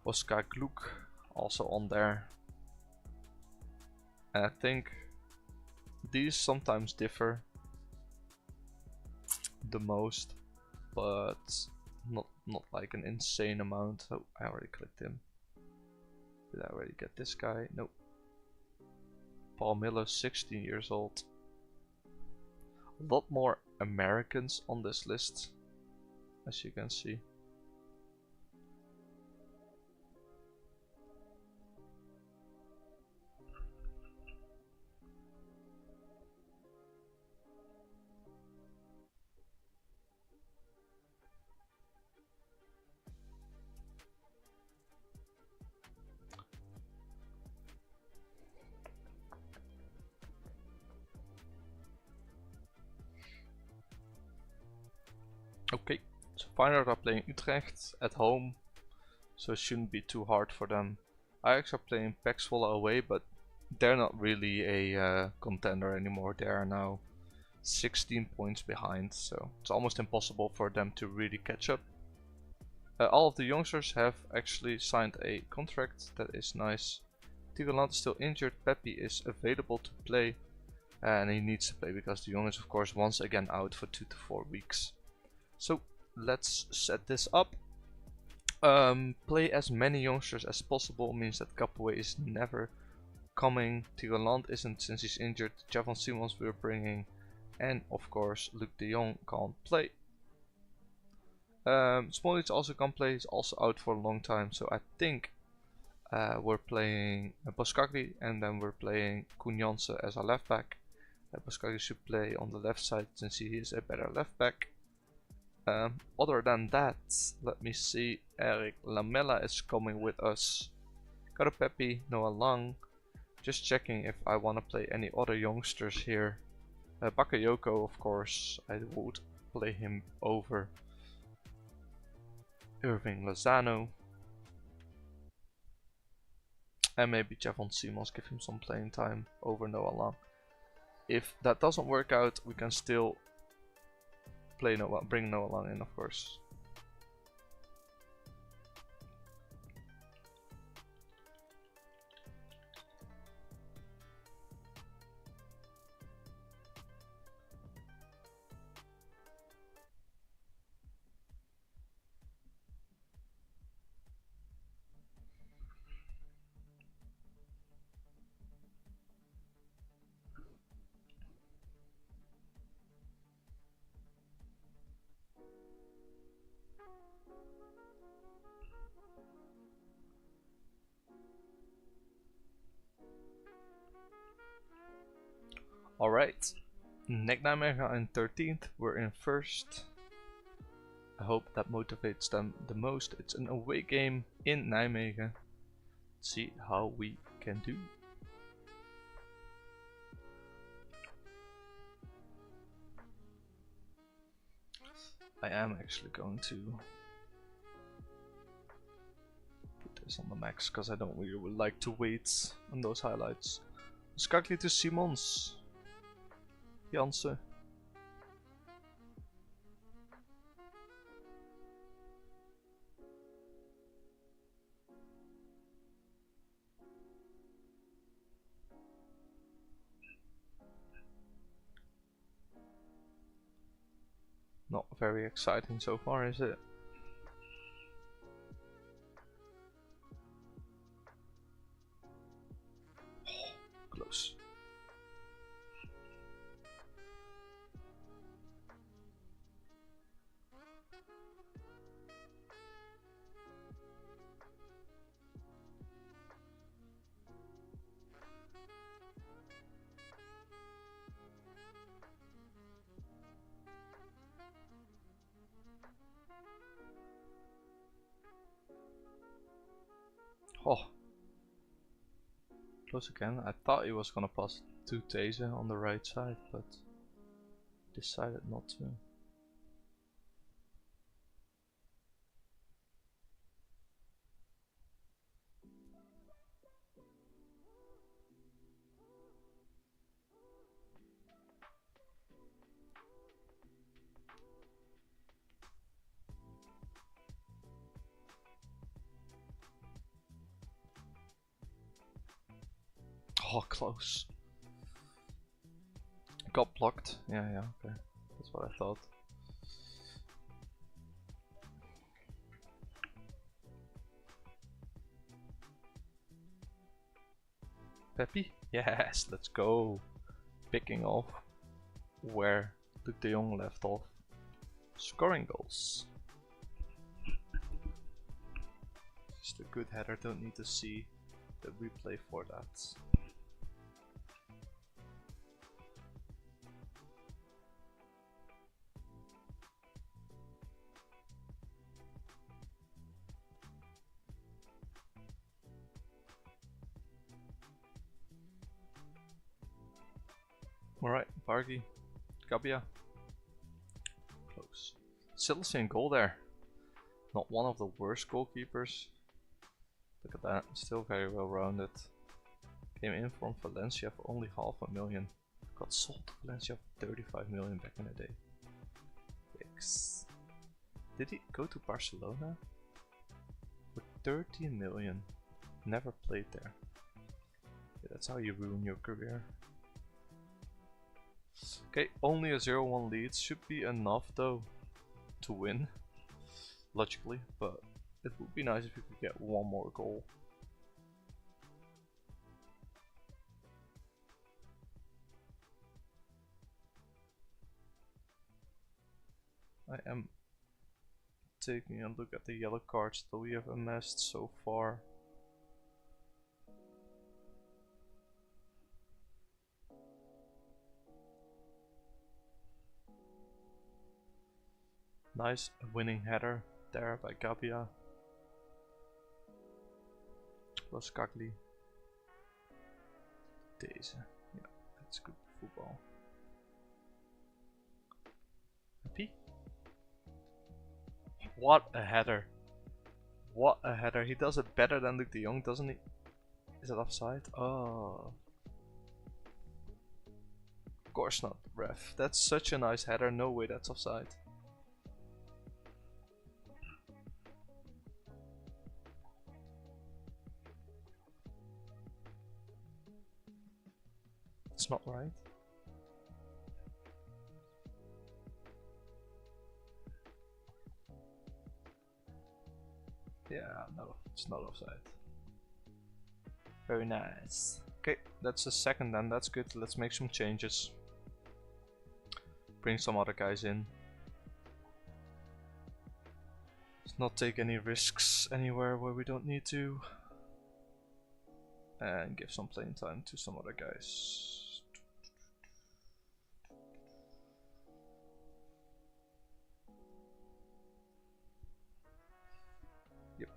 Oscar Gluck, also on there. And I think these sometimes differ the most, but not like an insane amount. Oh, I already clicked him. Did I already get this guy? Nope. Paul Miller, 16 years old. A lot more Americans on this list, as you can see. Okay, so Feyenoord are playing Utrecht at home, so it shouldn't be too hard for them. Ajax are playing PEC Zwolle away, but they're not really a contender anymore. They are now 16 points behind, so it's almost impossible for them to really catch up. All of the youngsters have actually signed a contract, that is nice. Tigoland is still injured, Pepe is available to play, and he needs to play because de Jong is of course once again out for 2 to 4 weeks. So let's set this up. Play as many youngsters as possible means that Capoue is never coming. Tigoland isn't since he's injured. Javon Simons we're bringing, and of course Luc de Jong can't play. Smolitz also can't play, he's also out for a long time, so I think we're playing Boskagli, and then we're playing Koen Jansen as our left back. Boskagli should play on the left side since he is a better left back. Other than that, let me see, Eric Lamela is coming with us. Got Pepe, Noah Lang. Just checking if I want to play any other youngsters here. Bakayoko, of course, I would play him over Irving Lozano. And maybe Javon Simons, give him some playing time over Noah Lang. If that doesn't work out, we can still play Noah, bring Noah Lang in, of course. Alright, NEC Nijmegen in 13th, we're in 1st. I hope that motivates them the most. It's an away game in Nijmegen. Let's see how we can do. I am actually going to put this on the max because I don't really would like to wait on those highlights. Skakli to Simons. Jansen. Not very exciting so far, is it? Oh, close. Oh, Close again. I thought he was gonna pass 2 taser on the right side, but decided not to. Oh, close. Got blocked. Yeah, okay. That's what I thought. Peppy? Yes, let's go. Picking off where Luc de Jong left off. Scoring goals. Just a good header, don't need to see the replay for that. Alright, Bargy, Gabia. Close. Silsey in goal there. Not one of the worst goalkeepers. Look at that, still very well rounded. Came in from Valencia for only $500,000. Got sold to Valencia for 35 million back in the day. Yikes. Did he go to Barcelona? For 13 million. Never played there. Yeah, that's how you ruin your career. Okay, only a 0-1 lead should be enough though to win, logically, but it would be nice if we could get one more goal. I am taking a look at the yellow cards that we have amassed so far. Nice winning header there by Gabia. Plus Kagli. Deze. Yeah, that's good football. Happy? What a header. What a header. He does it better than Luc de Jong, doesn't he? Is it offside? Oh. Of course not, ref. That's such a nice header. No way that's offside. It's not right. Yeah, no, it's not offside. Very nice. Okay, that's the second then, that's good. Let's make some changes. Bring some other guys in. Let's not take any risks anywhere where we don't need to. And give some playing time to some other guys. Yep.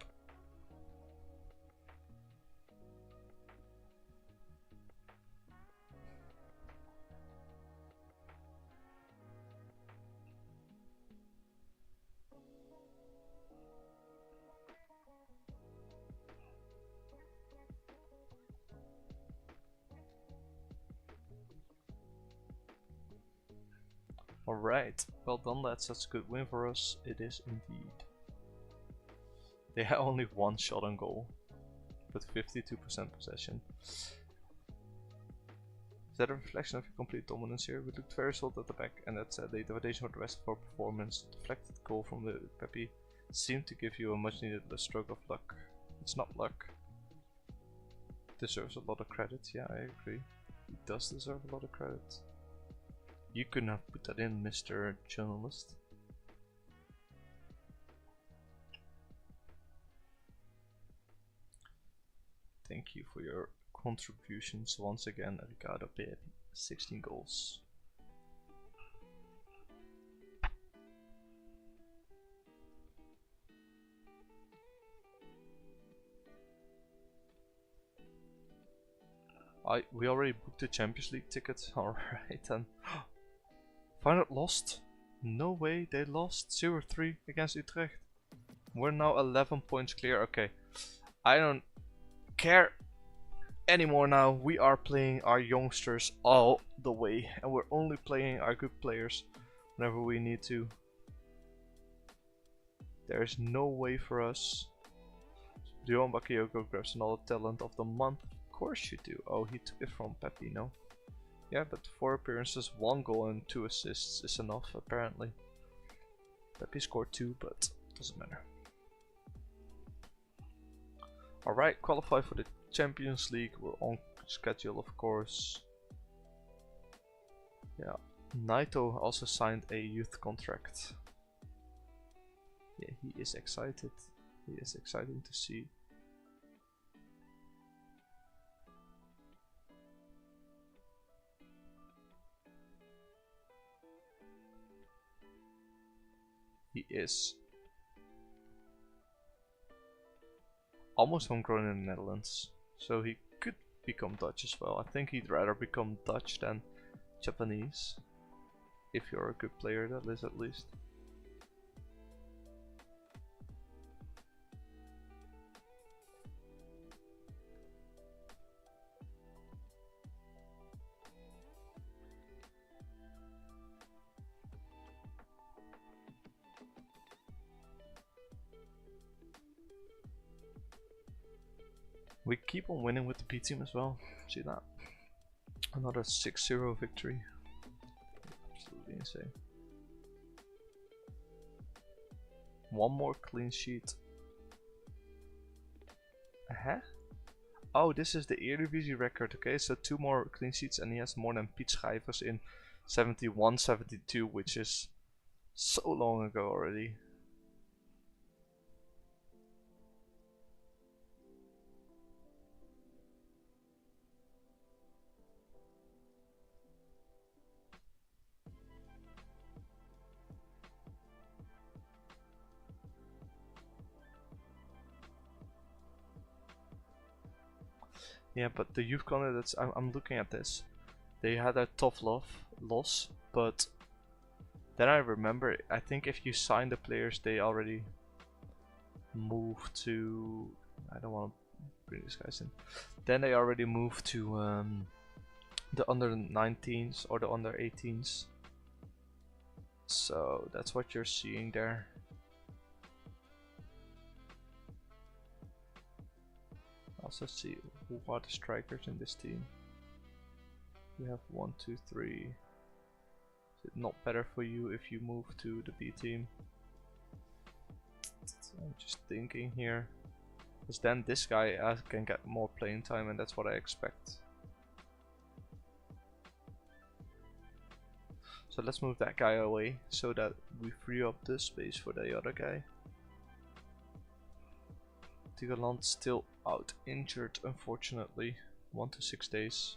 Alright, well done lads, that's a good win for us. It is indeed. They had only one shot on goal, but 52% possession. Is that a reflection of your complete dominance here? We looked very solid at the back, and that's the foundation for the rest of our performance. The deflected goal from the Pepe seemed to give you a much needed stroke of luck. It's not luck. Deserves a lot of credit, yeah, I agree. He does deserve a lot of credit. You couldn't have put that in, Mr. Journalist. Thank you for your contributions once again, Ricardo Pepe. 16 goals. We already booked the Champions League ticket. Alright then. Feyenoord lost? No way, they lost 0-3 against Utrecht. We're now 11 points clear. Okay, I don't care anymore now. We are playing our youngsters all the way, and we're only playing our good players whenever we need to. There's no way for us. Johan Bakayoko grabs another talent of the month. Of course you do. Oh, he took it from Pepino. Yeah, but 4 appearances, 1 goal and 2 assists is enough apparently. Pepe scored 2, but doesn't matter. Alright, qualify for the Champions League. We're on schedule, of course. Yeah, Naito also signed a youth contract. Yeah, he is excited. He is exciting to see. He is almost homegrown in the Netherlands, so he could become Dutch as well. I think he'd rather become Dutch than Japanese, if you're a good player, that is, at least. We keep on winning with the B team as well. See that? Another 6-0 victory. Absolutely insane. One more clean sheet. Oh, this is the Eredivisie record. Okay, so 2 more clean sheets and he has more than Piet Schijvers in 71-72, which is so long ago already. Yeah, but the youth candidates, I'm looking at this. They had a tough loss, but then I remember, I think if you sign the players, they already moved to. I don't want to bring these guys in. Then they already moved to the under 19s or the under 18s. So that's what you're seeing there. Also see who are the strikers in this team. We have 1, 2, 3. Is it not better for you if you move to the B team? I'm just thinking here, because then this guy can get more playing time, and that's what I expect. So let's move that guy away so that we free up the space for the other guy. Tigeland still out injured, unfortunately. 1 to 6 days.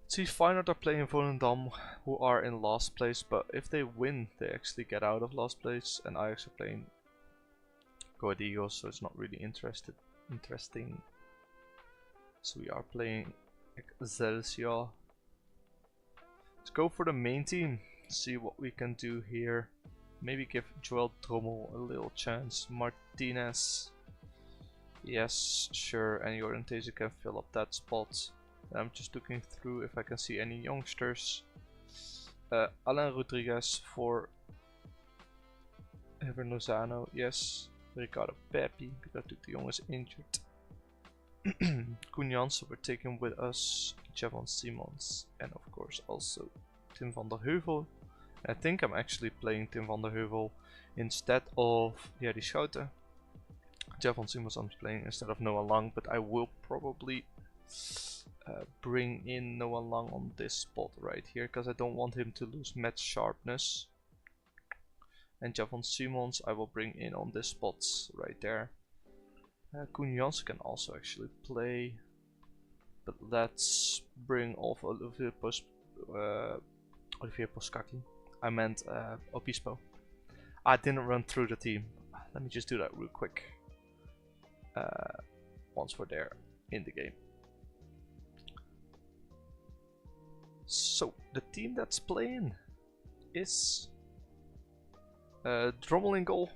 See, Feyenoord are playing Volendam, who are in last place, but if they win, they actually get out of last place, and Ajax are playing Go Ahead Eagles, so it's not really interesting. So we are playing Excelsior. Let's go for the main team, see what we can do here. Maybe give Joel Drommel a little chance. Martinez. Yes, sure, and Jorentese can fill up that spot. And I'm just looking through if I can see any youngsters. Alain Rodriguez for Heber Lozano. Yes, Ricardo Pepi, because De Jong is injured. Koen Jansen we're taking with us. Javon Simons, and of course also Tim van der Heuvel. I think I'm actually playing Tim van der Heuvel instead of Jerry Schouten. Javon Simons I'm playing instead of Noah Lang, but I will probably bring in Noah Lang on this spot right here, because I don't want him to lose match sharpness. And Javon Simons I will bring in on this spot right there. Koen Jansen can also actually play, but let's bring off Olivier Poskaki. I meant Obispo. I didn't run through the team. Let me just do that real quick. Once we're there in the game. the team that's playing is Drommel in goal,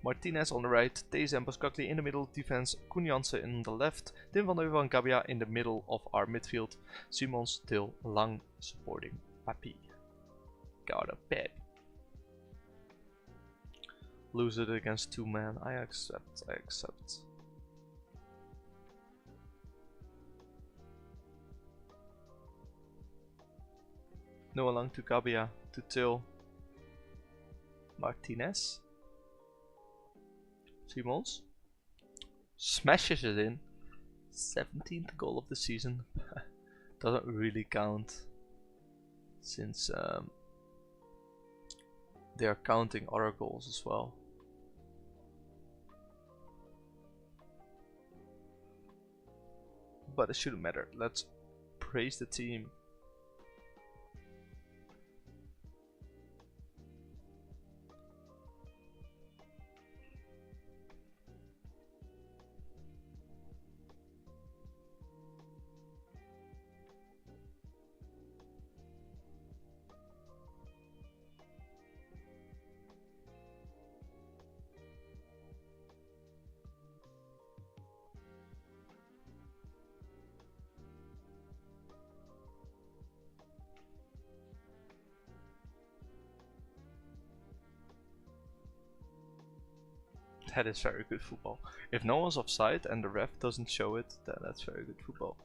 Martinez on the right, Deze and Boskakli in the middle, defense, Koen Jansen in the left, Tim van Heuvel and Gabia in the middle of our midfield, Simons, Til, Lang supporting Papi. Got a pep. Lose it against 2 men, I accept. Noah Lang to Gabia, to Til, Martinez, Simons, smashes it in, 17th goal of the season, doesn't really count, since they are counting other goals as well. But it shouldn't matter, let's praise the team. That is very good football. If no one's offside and the ref doesn't show it, then that's very good football.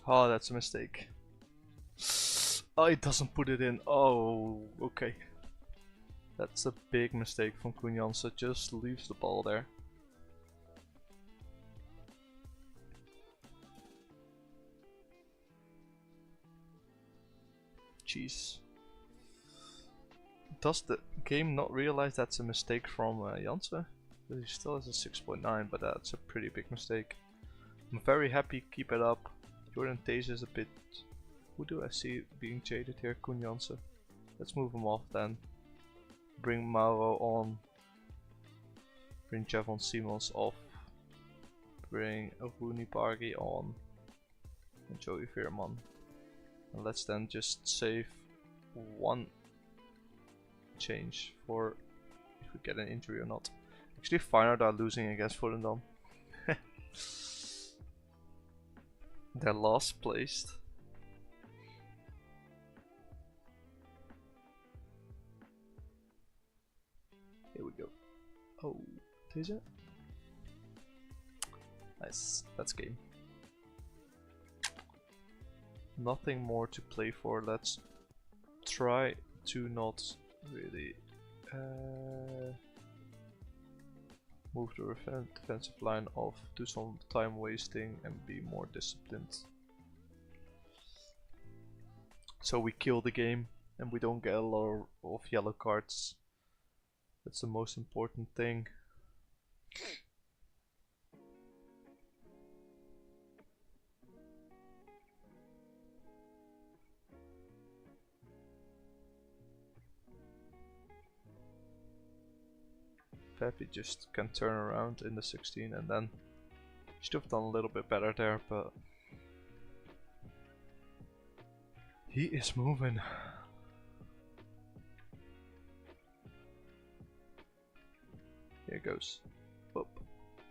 Oh, that's a mistake. Oh, it doesn't put it in. Oh, okay. That's a big mistake from Koen Jansen. Just leaves the ball there. Jeez. Does the game not realize that's a mistake from Jansen? He still has a 6.9, but that's a pretty big mistake. I'm very happy, keep it up. Jordan Deze is a bit... Who do I see being jaded here? Koen Jansen. Let's move him off then. Bring Mauro on. Bring Javon Simons off. Bring Rooney Bargi on. And Joey Veerman. And let's then just save one change for if we get an injury or not. Actually, Feyenoord are losing against Volendam. They're last placed. Here we go. Oh, is it? Nice, that's game. Nothing more to play for. Let's try to not really move the defensive line off, do some time wasting and be more disciplined. So we kill the game and we don't get a lot of yellow cards. That's the most important thing. Pepe just can turn around in the 16 and then should have done a little bit better there, but he is moving. Here goes. Boop.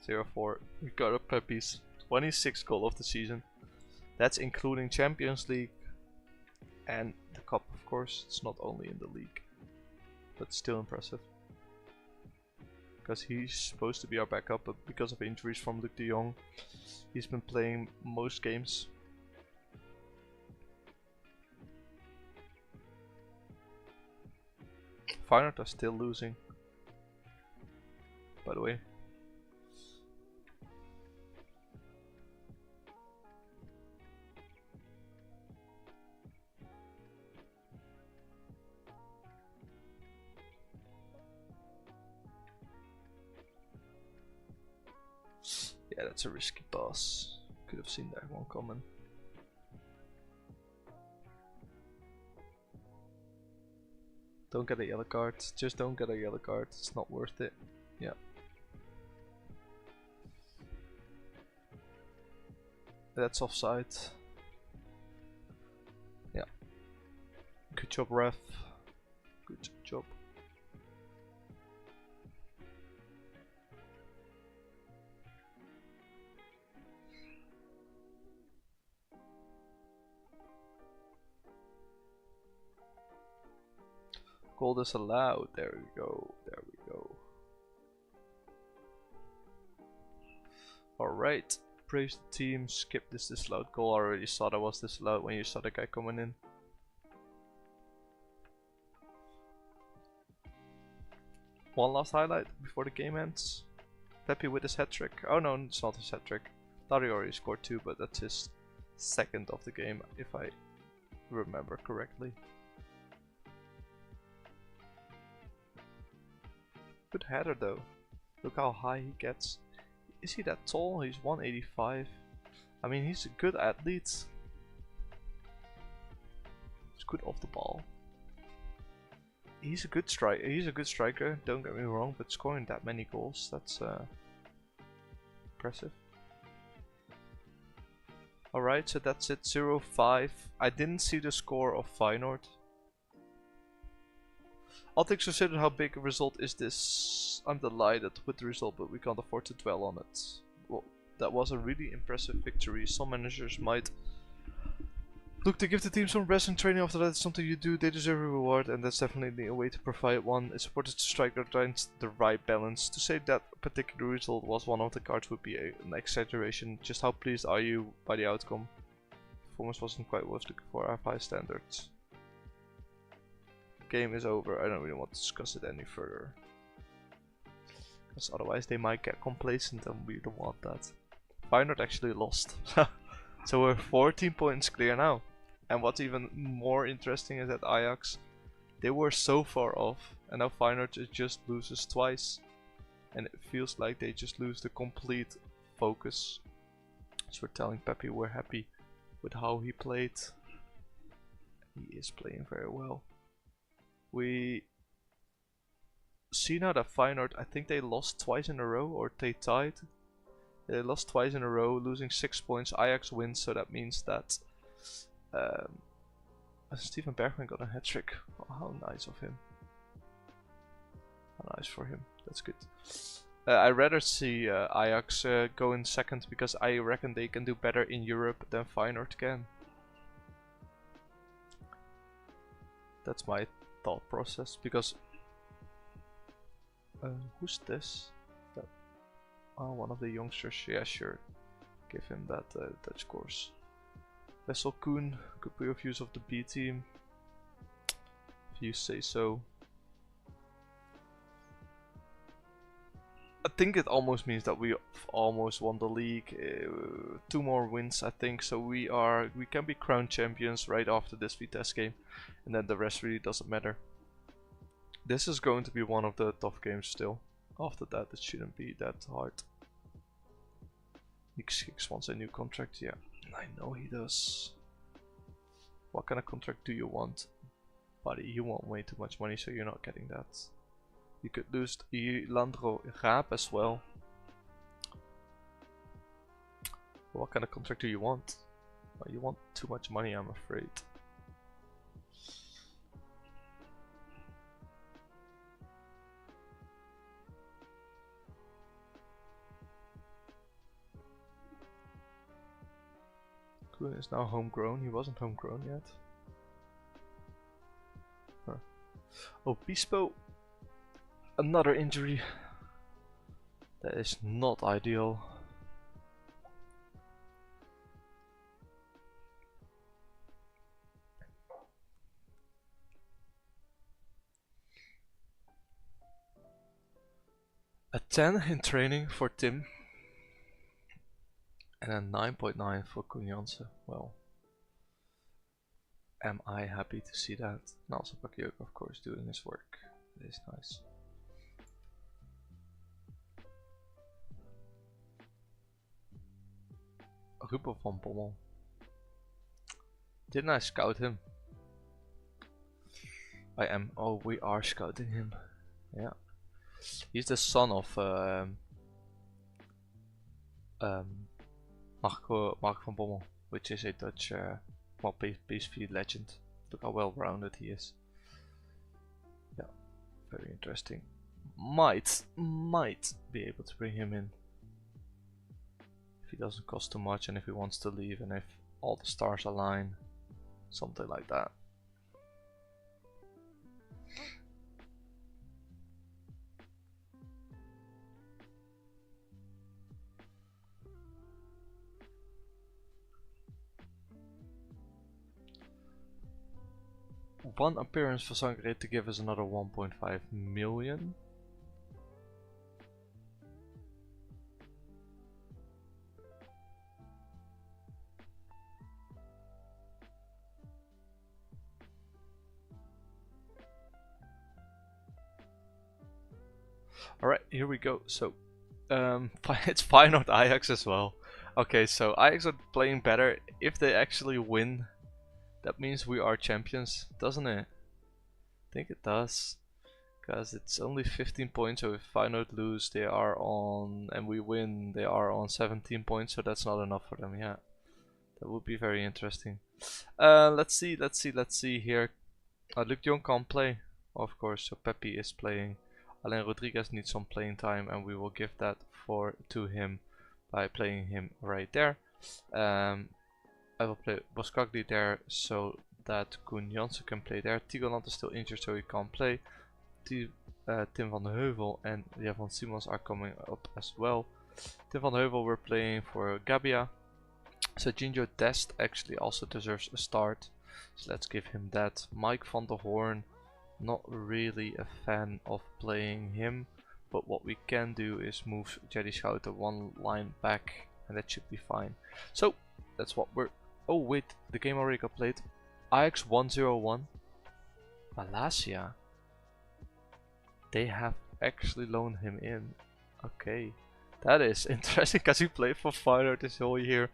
0-4. We got a Pepe's 26th goal of the season. That's including Champions League and the Cup, of course. It's not only in the league, but still impressive. Because he's supposed to be our backup, but because of injuries from Luc de Jong, he's been playing most games. Feyenoord are still losing, by the way. Yeah, that's a risky pass. Could have seen that one coming. Don't get a yellow card. Just don't get a yellow card. It's not worth it. Yeah. That's offside. Yeah. Good job, ref. Good job. Goal disallowed. There we go. There we go. Alright. Praise the team. Skip this disallowed goal. I already saw that was disallowed when you saw the guy coming in. One last highlight before the game ends. Pepe with his hat-trick. Oh no, it's not his hat-trick. Thought he already scored 2, but that's his second of the game, if I remember correctly. Good header though. Look how high he gets. Is he that tall? He's 185. I mean, he's a good athlete. He's good off the ball. He's a good striker. He's a good striker. Don't get me wrong, but scoring that many goals, that's impressive. Alright, so that's it. 0-5. I didn't see the score of Feyenoord. All things considered, how big a result is this? I'm delighted with the result, but we can't afford to dwell on it. Well, that was a really impressive victory. Some managers might look to give the team some rest and training after that. It's something you do, they deserve a reward, and that's definitely a way to provide one. It's important to strike the right balance. To say that a particular result was one of the cards would be an exaggeration. Just how pleased are you by the outcome? Performance wasn't quite what I was looking for. I have high standards. Game is over. I don't really want to discuss it any further, because otherwise they might get complacent and we don't want that. Feyenoord actually lost. So we're 14 points clear now. And what's even more interesting is that Ajax, they were so far off, and now Feyenoord just loses twice. And it feels like they just lose the complete focus. So we're telling Pepe we're happy with how he played. He is playing very well. We see now that Feyenoord, I think they lost twice in a row, or they tied. They lost twice in a row, losing 6 points. Ajax wins, so that means that Steven Bergman got a hat-trick. Oh, how nice of him. How nice for him. That's good. I'd rather see Ajax go in second, because I reckon they can do better in Europe than Feyenoord can. That's my thought process, because who's this? Oh, one of the youngsters. Yeah, sure. Give him that Dutch course. Wessel Koen could be of use of the B team, if you say so. I think it almost means that we almost won the league. 2 more wins, I think, so we can be crowned champions right after this Vitesse game, and then the rest really doesn't matter. This is going to be one of the tough games still. After that, it shouldn't be that hard. X wants a new contract, yeah, I know he does. What kind of contract do you want, buddy? You want way too much money, so you're not getting that. You could lose Landro Raap as well. What kind of contract do you want? Well, you want too much money, I'm afraid. Koen is now homegrown. He wasn't homegrown yet. Huh. Obispo. Another injury. That is not ideal. A 10 in training for Tim. And a 9.9 for Koen Jansen. Well, am I happy to see that? And also Bakayoko, of course, doing his work. It is nice. Ruben van Bommel. Didn't I scout him? I am. Oh, we are scouting him. Yeah. He's the son of Mark van Bommel, which is a Dutch well, PSV legend. Look how well rounded he is. Yeah, very interesting. Might be able to bring him in if he doesn't cost too much and if he wants to leave and if all the stars align, something like that. One appearance for Sangre to give us another 1.5 million. Alright, here we go. So, it's Feyenoord Ajax as well. Okay, so Ajax are playing better. If they actually win, that means we are champions, doesn't it? I think it does. Because it's only 15 points, so if Feyenoord lose, they are on, and we win, they are on 17 points, so that's not enough for them, yeah. That would be very interesting. Let's see here. Luc de Jong can't play, of course, so Pepe is playing. Alain Rodriguez needs some playing time, and we will give that to him by playing him right there. I will play Boskagli there so that Koen Jansen can play there. Tigoland is still injured, so he can't play. Tim van de Heuvel and Javon Simons are coming up as well. Tim van de Heuvel we're playing for Gabia. So Ginger Dest actually also deserves a start, so let's give him that. Mike van der Hoorn, not really a fan of playing him, but what we can do is move Jerry Schouten one line back and that should be fine. So that's what we're... Oh wait, the game already got played. Ajax 101. Malasia. They have actually loaned him in. Okay, that is interesting because he played for Feyenoord this whole year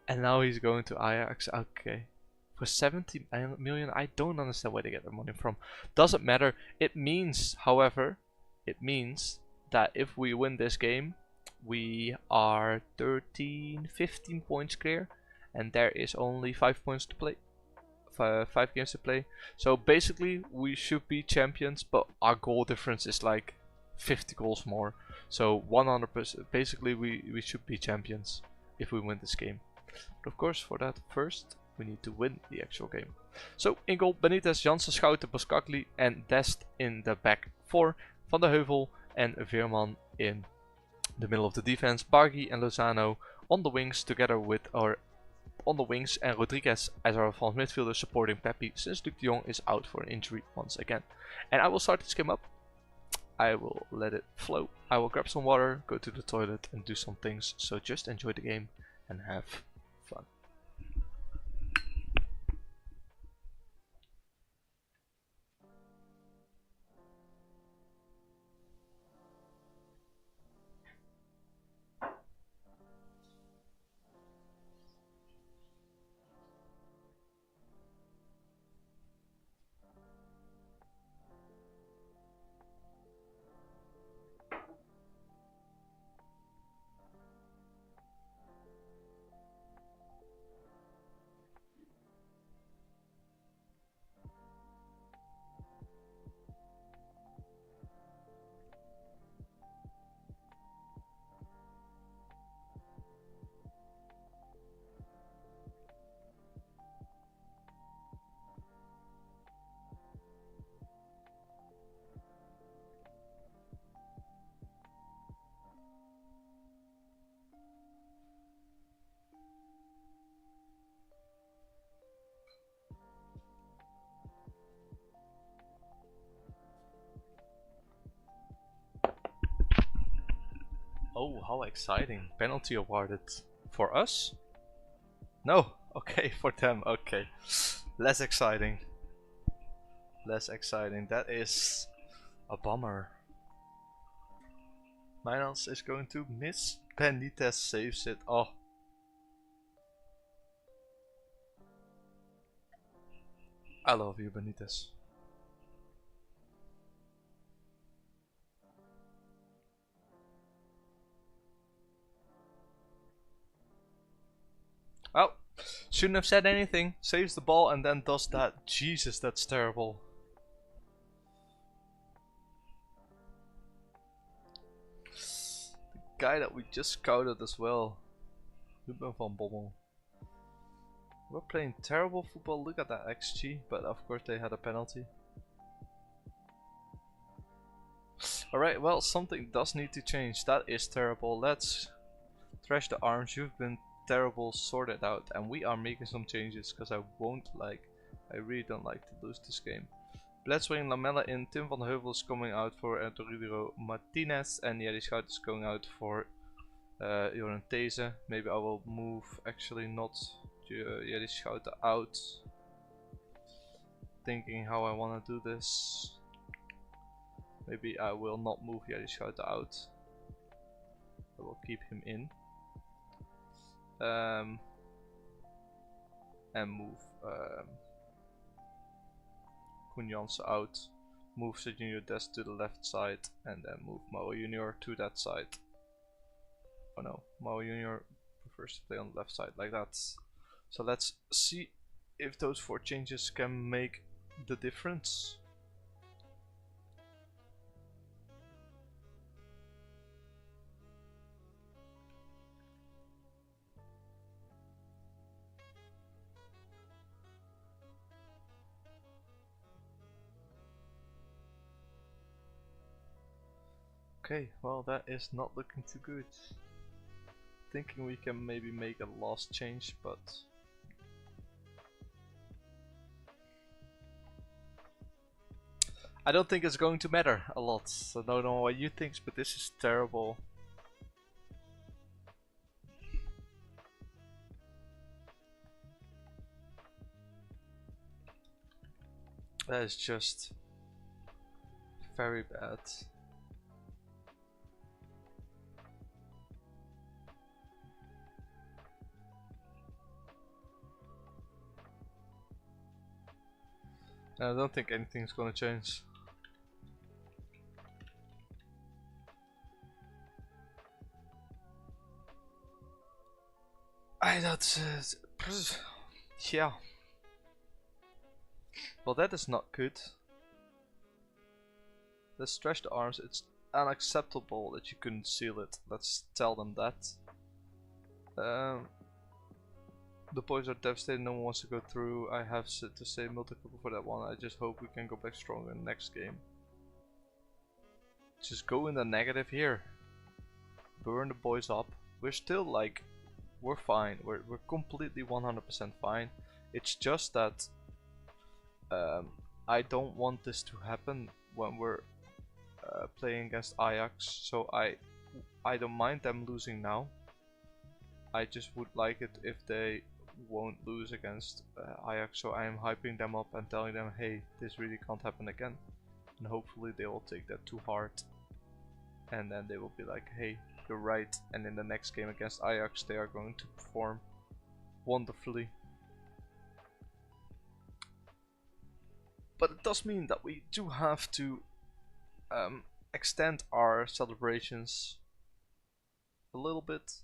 and now he's going to Ajax. Okay, for 70 million, I don't understand where they get their money from. Doesn't matter. It means, however, it means that if we win this game, we are 13, 15 points clear, and there is only 5 points to play. 5 games to play. So basically we should be champions, but our goal difference is like 50 goals more. So 100%, basically we should be champions if we win this game. But of course for that first we need to win the actual game. So in goal Benitez, Jansen, Schouten, Boskagli and Dest in the back 4. Van der Heuvel and Veerman in the middle of the defense. Bargi and Lozano on the wings together with our and Rodriguez as our advanced midfielder supporting Pepe since Luc de Jong is out for an injury once again. And I will start this game up. I will let it flow. I will grab some water, go to the toilet and do some things. So just enjoy the game and have fun. Oh, how exciting. Penalty awarded for us? No, okay, for them, okay. Less exciting. Less exciting, that is a bummer. Mijnans is going to miss. Benitez saves it. Oh, I love you, Benitez. Oh, shouldn't have said anything. Saves the ball and then does that. Jesus, that's terrible. The guy that we just scouted as well. Ruben van Bommel. We're playing terrible football. Look at that XG, but of course they had a penalty. Alright, well, something does need to change. That is terrible. Let's thrash the arms. You've been terrible, sort it out, and we are making some changes because I really don't like to lose this game. Bledswing, Lamella in, Tim van Heuvel is coming out for Toribio Martinez, and Jerry Schout is going out for Joran These. Maybe I will move, actually not Jerry Schout out. Thinking how I want to do this. Maybe I will not move Jerry Schout out. I will keep him in. And move Koen Jansen out, move Junior Des to the left side, and then move Mao Junior to that side. Oh no, Mao Junior prefers to play on the left side, like that. So let's see if those 4 changes can make the difference. Okay, well that is not looking too good. Thinking we can maybe make a last change, but I don't think it's going to matter a lot. So I don't know what you think, but this is terrible. That is just very bad. I don't think anything's gonna change. That's yeah. Well, that is not good. Let's stretch the arms. It's unacceptable that you couldn't seal it. Let's tell them that. The boys are devastated, no one wants to go through. I have to say multiple for that one. I just hope we can go back stronger in the next game. Just go in the negative here. Burn the boys up. We're still like, we're fine. We're completely 100% fine. It's just that I don't want this to happen when we're playing against Ajax. So I don't mind them losing now. I just would like it if they won't lose against Ajax, so I am hyping them up and telling them, hey, this really can't happen again, and hopefully they will take that to heart, and then they will be like, hey, you're right, and in the next game against Ajax they are going to perform wonderfully. But it does mean that we do have to extend our celebrations a little bit,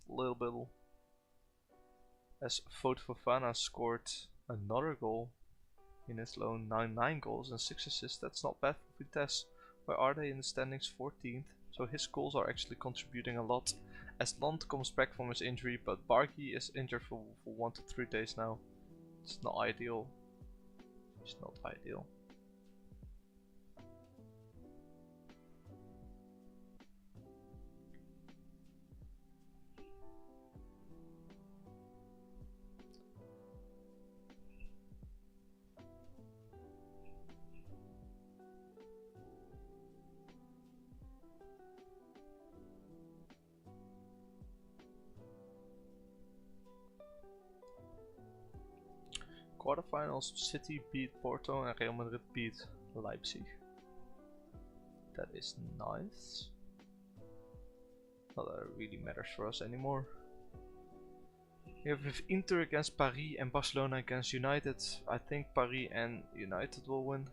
as Fout Fofana scored another goal in his loan. 9 goals and 6 assists. That's not bad for Vitesse. Where are they in the standings? 14th. So his goals are actually contributing a lot. As Land comes back from his injury, but Bargy is injured for 1 to 3 days now. It's not ideal. It's not ideal. Quarterfinals, City beat Porto and Real Madrid beat Leipzig. That is nice. Not that it really matters for us anymore. We have Inter against Paris and Barcelona against United. I think Paris and United will win.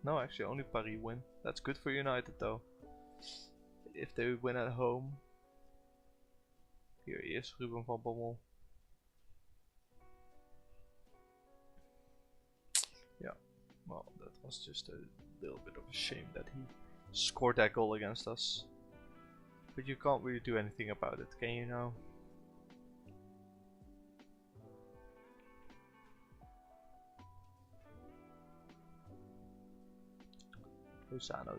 No, actually only Paris win. That's good for United though. If they win at home. Here he is, Ruben van Bommel. Yeah, well, that was just a little bit of a shame that he scored that goal against us. But you can't really do anything about it, can you now? Lozano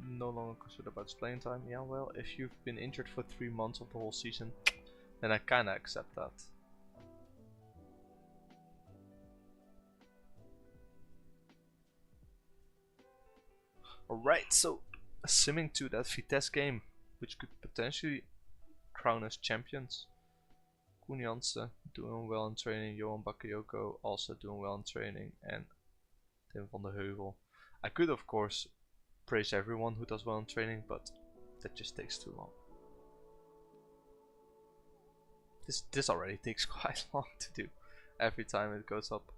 no longer concerned about his playing time. Yeah, well, if you've been injured for 3 months of the whole season, then I kinda accept that. Alright, so simming to that Vitesse game, which could potentially crown us champions. Koen Jansen doing well in training, Johan Bakayoko also doing well in training, and Tim van der Heuvel. I could of course praise everyone who does well in training, but that just takes too long. This already takes quite long to do every time it goes up.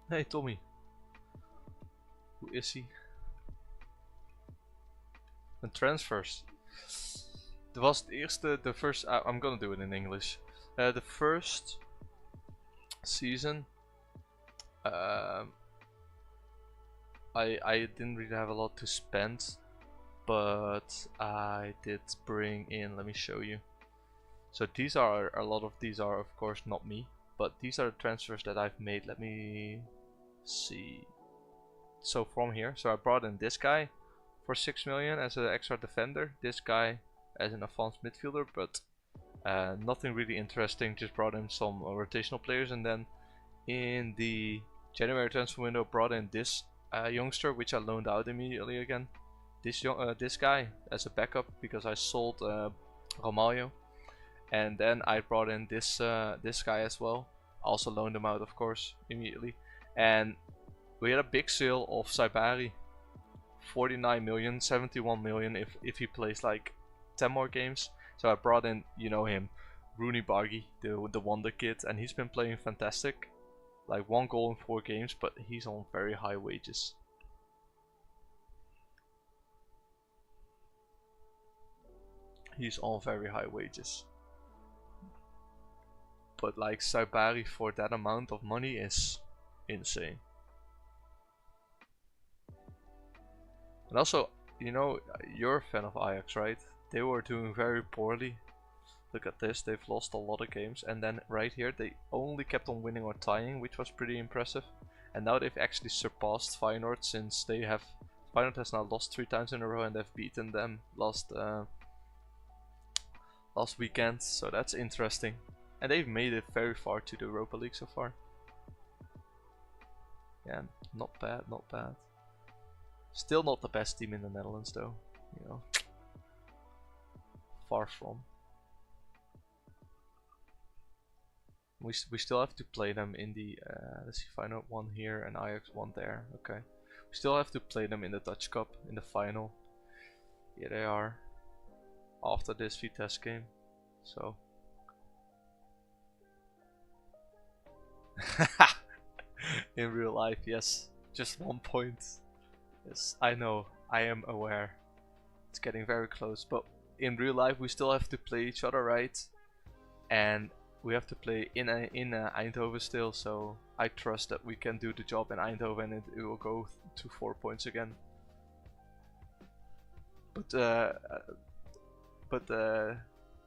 Hey Tommy, who is he? And transfers. Er was the first. I'm gonna do it in English. The first season, I didn't really have a lot to spend, but I did bring in. Let me show you. So these are a lot of these are of course not me, but these are the transfers that I've made. Let me see. So from here, so I brought in this guy for 6 million as an extra defender, this guy as an advanced midfielder, but nothing really interesting, just brought in some rotational players, and then in the January transfer window brought in this youngster, which I loaned out immediately again, this guy as a backup because I sold Romario, and then I brought in this guy as well, also loaned him out of course immediately. And we had a big sale of Saibari, 49 million, 71 million if he plays like 10 more games. So I brought in, you know him, Rooney Bargy, the Wonderkid, and he's been playing fantastic. Like 1 goal in 4 games, but he's on very high wages. He's on very high wages. But like Saibari for that amount of money is insane. And also, you know, you're a fan of Ajax, right? They were doing very poorly. Look at this, they've lost a lot of games, and then right here they only kept on winning or tying, which was pretty impressive. And now they've actually surpassed Feyenoord, since Feyenoord has now lost 3 times in a row and they've beaten them last weekend, so that's interesting. And they've made it very far to the Europa League so far. Yeah, not bad, not bad. Still not the best team in the Netherlands though, you know. Far from. We still have to play them in the, let's see, Feyenoord 1 here and Ajax 1 there, okay. We still have to play them in the Dutch Cup, in the final. Here they are, after this Vitesse game, so. In real life, yes, just 1 point. Yes, I know, I am aware. It's getting very close, but in real life we still have to play each other, right? And we have to play in Eindhoven still, so I trust that we can do the job in Eindhoven and it will go to 4 points again. But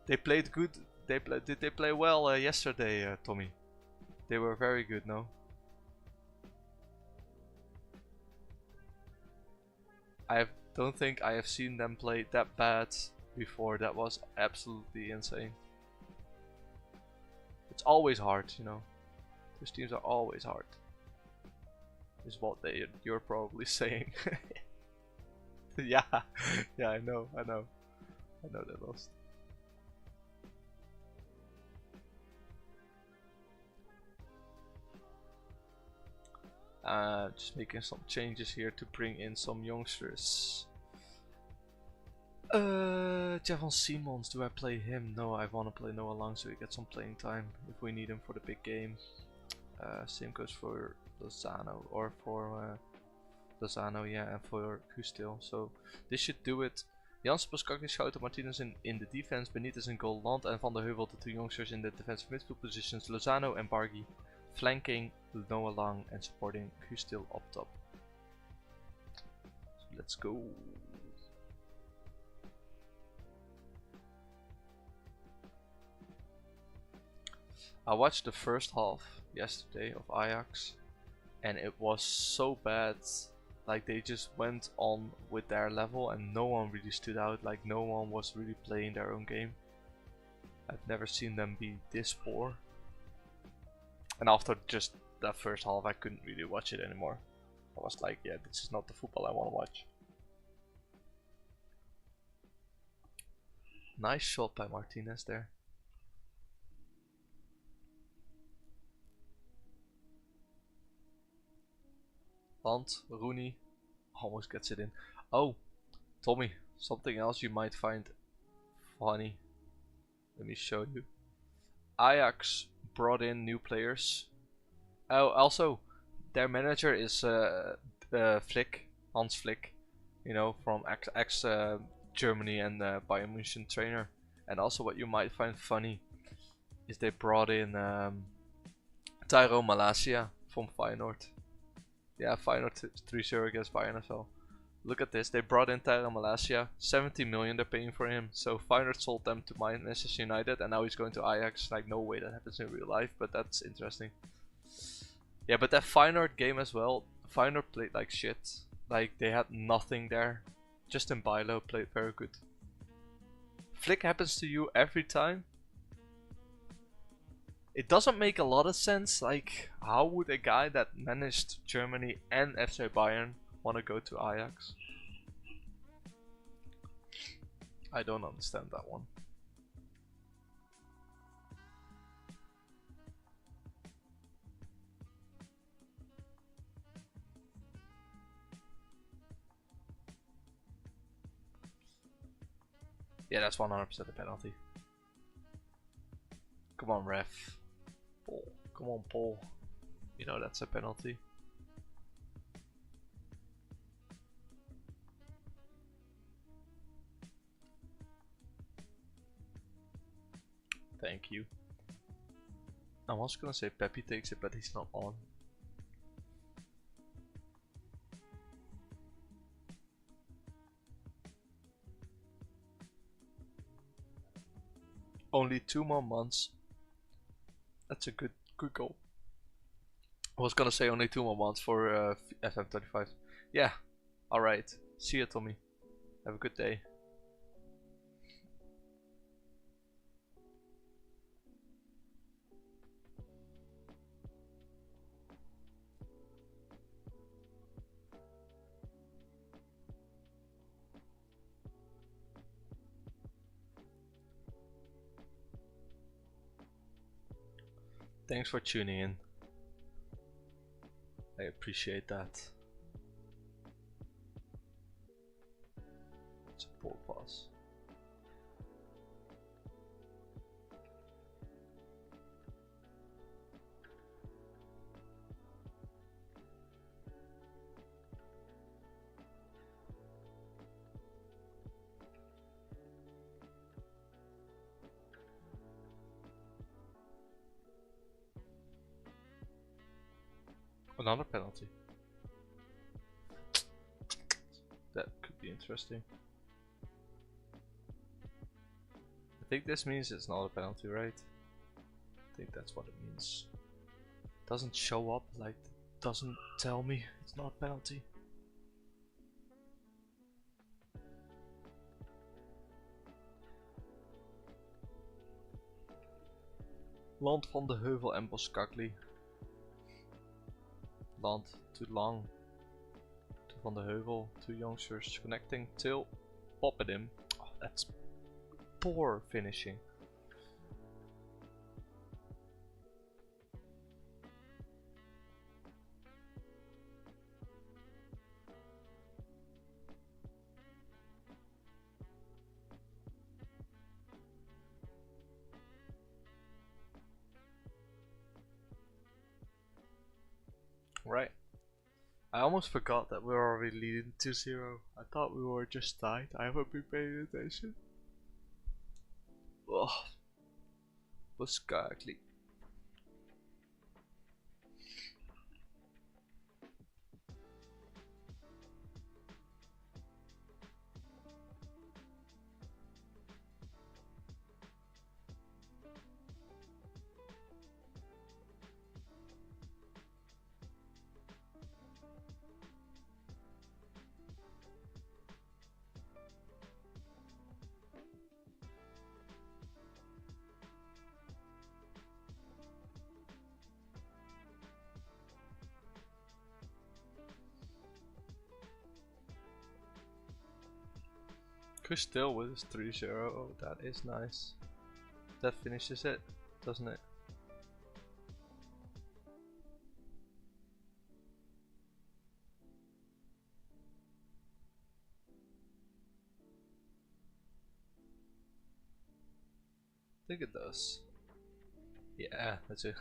they played good. Did they play well yesterday, Tommy? They were very good, no? I don't think I have seen them play that bad before. That was absolutely insane. It's always hard, you know. Those teams are always hard. is what you're probably saying. Yeah, yeah, I know they lost. Just making some changes here to bring in some youngsters. Javon Simons, do I play him? No, I want to play Noah Lang so he gets some playing time if we need him for the big game. Same goes for Lozano, or for Lozano, yeah, and for Gustil. So this should do it. Janssen, Boskakli, Schouten, Martinez in the defense, Benitez in goal, Land and Van der Heuvel, the two youngsters in the defensive midfield positions, Lozano and Bargi flanking Noah Lang and supporting Gustil up top. So let's go. I watched the first half yesterday of Ajax and it was so bad. Like they just went on with their level and no one really stood out. Like no one was really playing their own game. I've never seen them be this poor. And after just that first half I couldn't really watch it anymore. I was like, yeah, this is not the football I want to watch. Nice shot by Martinez there. Land, Rooney almost gets it in. Oh, Tommy, something else you might find funny. Let me show you. Ajax brought in new players. Oh, also, their manager is Flick, Hans Flick, you know, from ex Germany and Bayern München trainer. And also, what you might find funny is they brought in Tyrone Malacia from Feyenoord. Yeah, Feyenoord 3-0 against Bayern as well. Look at this, they brought in Tyrone Malacia, 70 million they're paying for him. So Feyenoord sold them to Manchester United and now he's going to Ajax. Like, no way that happens in real life, but that's interesting. Yeah, but that Feyenoord game as well, Feyenoord played like shit. Like, they had nothing there. Justin Bijlo played very good. Flick happens to you every time. It doesn't make a lot of sense. Like, how would a guy that managed Germany and FC Bayern want to go to Ajax? I don't understand that one. Yeah, that's 100% a penalty. Come on, ref. Paul. Come on, Paul. You know that's a penalty. Thank you. I was gonna say Pepe takes it, but he's not on. Only 2 more months. That's a good goal. I was gonna say only 2 more months for FM25. Yeah. Alright. See you, Tommy. Have a good day. Thanks for tuning in. I appreciate that. It's a poor pass. Another penalty. That could be interesting. I think this means it's not a penalty, right? I think that's what it means. Doesn't show up, like, doesn't tell me it's not a penalty. Land, Van der Heuvel en Boskakli. Nederland to Lang. To Van de Heuvel, 2 youngsters connecting till pop at him. Oh, that's poor finishing. Right. I almost forgot that we were already leading 2-0. I thought we were just tied. I haven't been paying attention. Oh, Buskagli. Still with his 3-0, oh, that is nice. That finishes it, doesn't it? I think it does. Yeah, that's a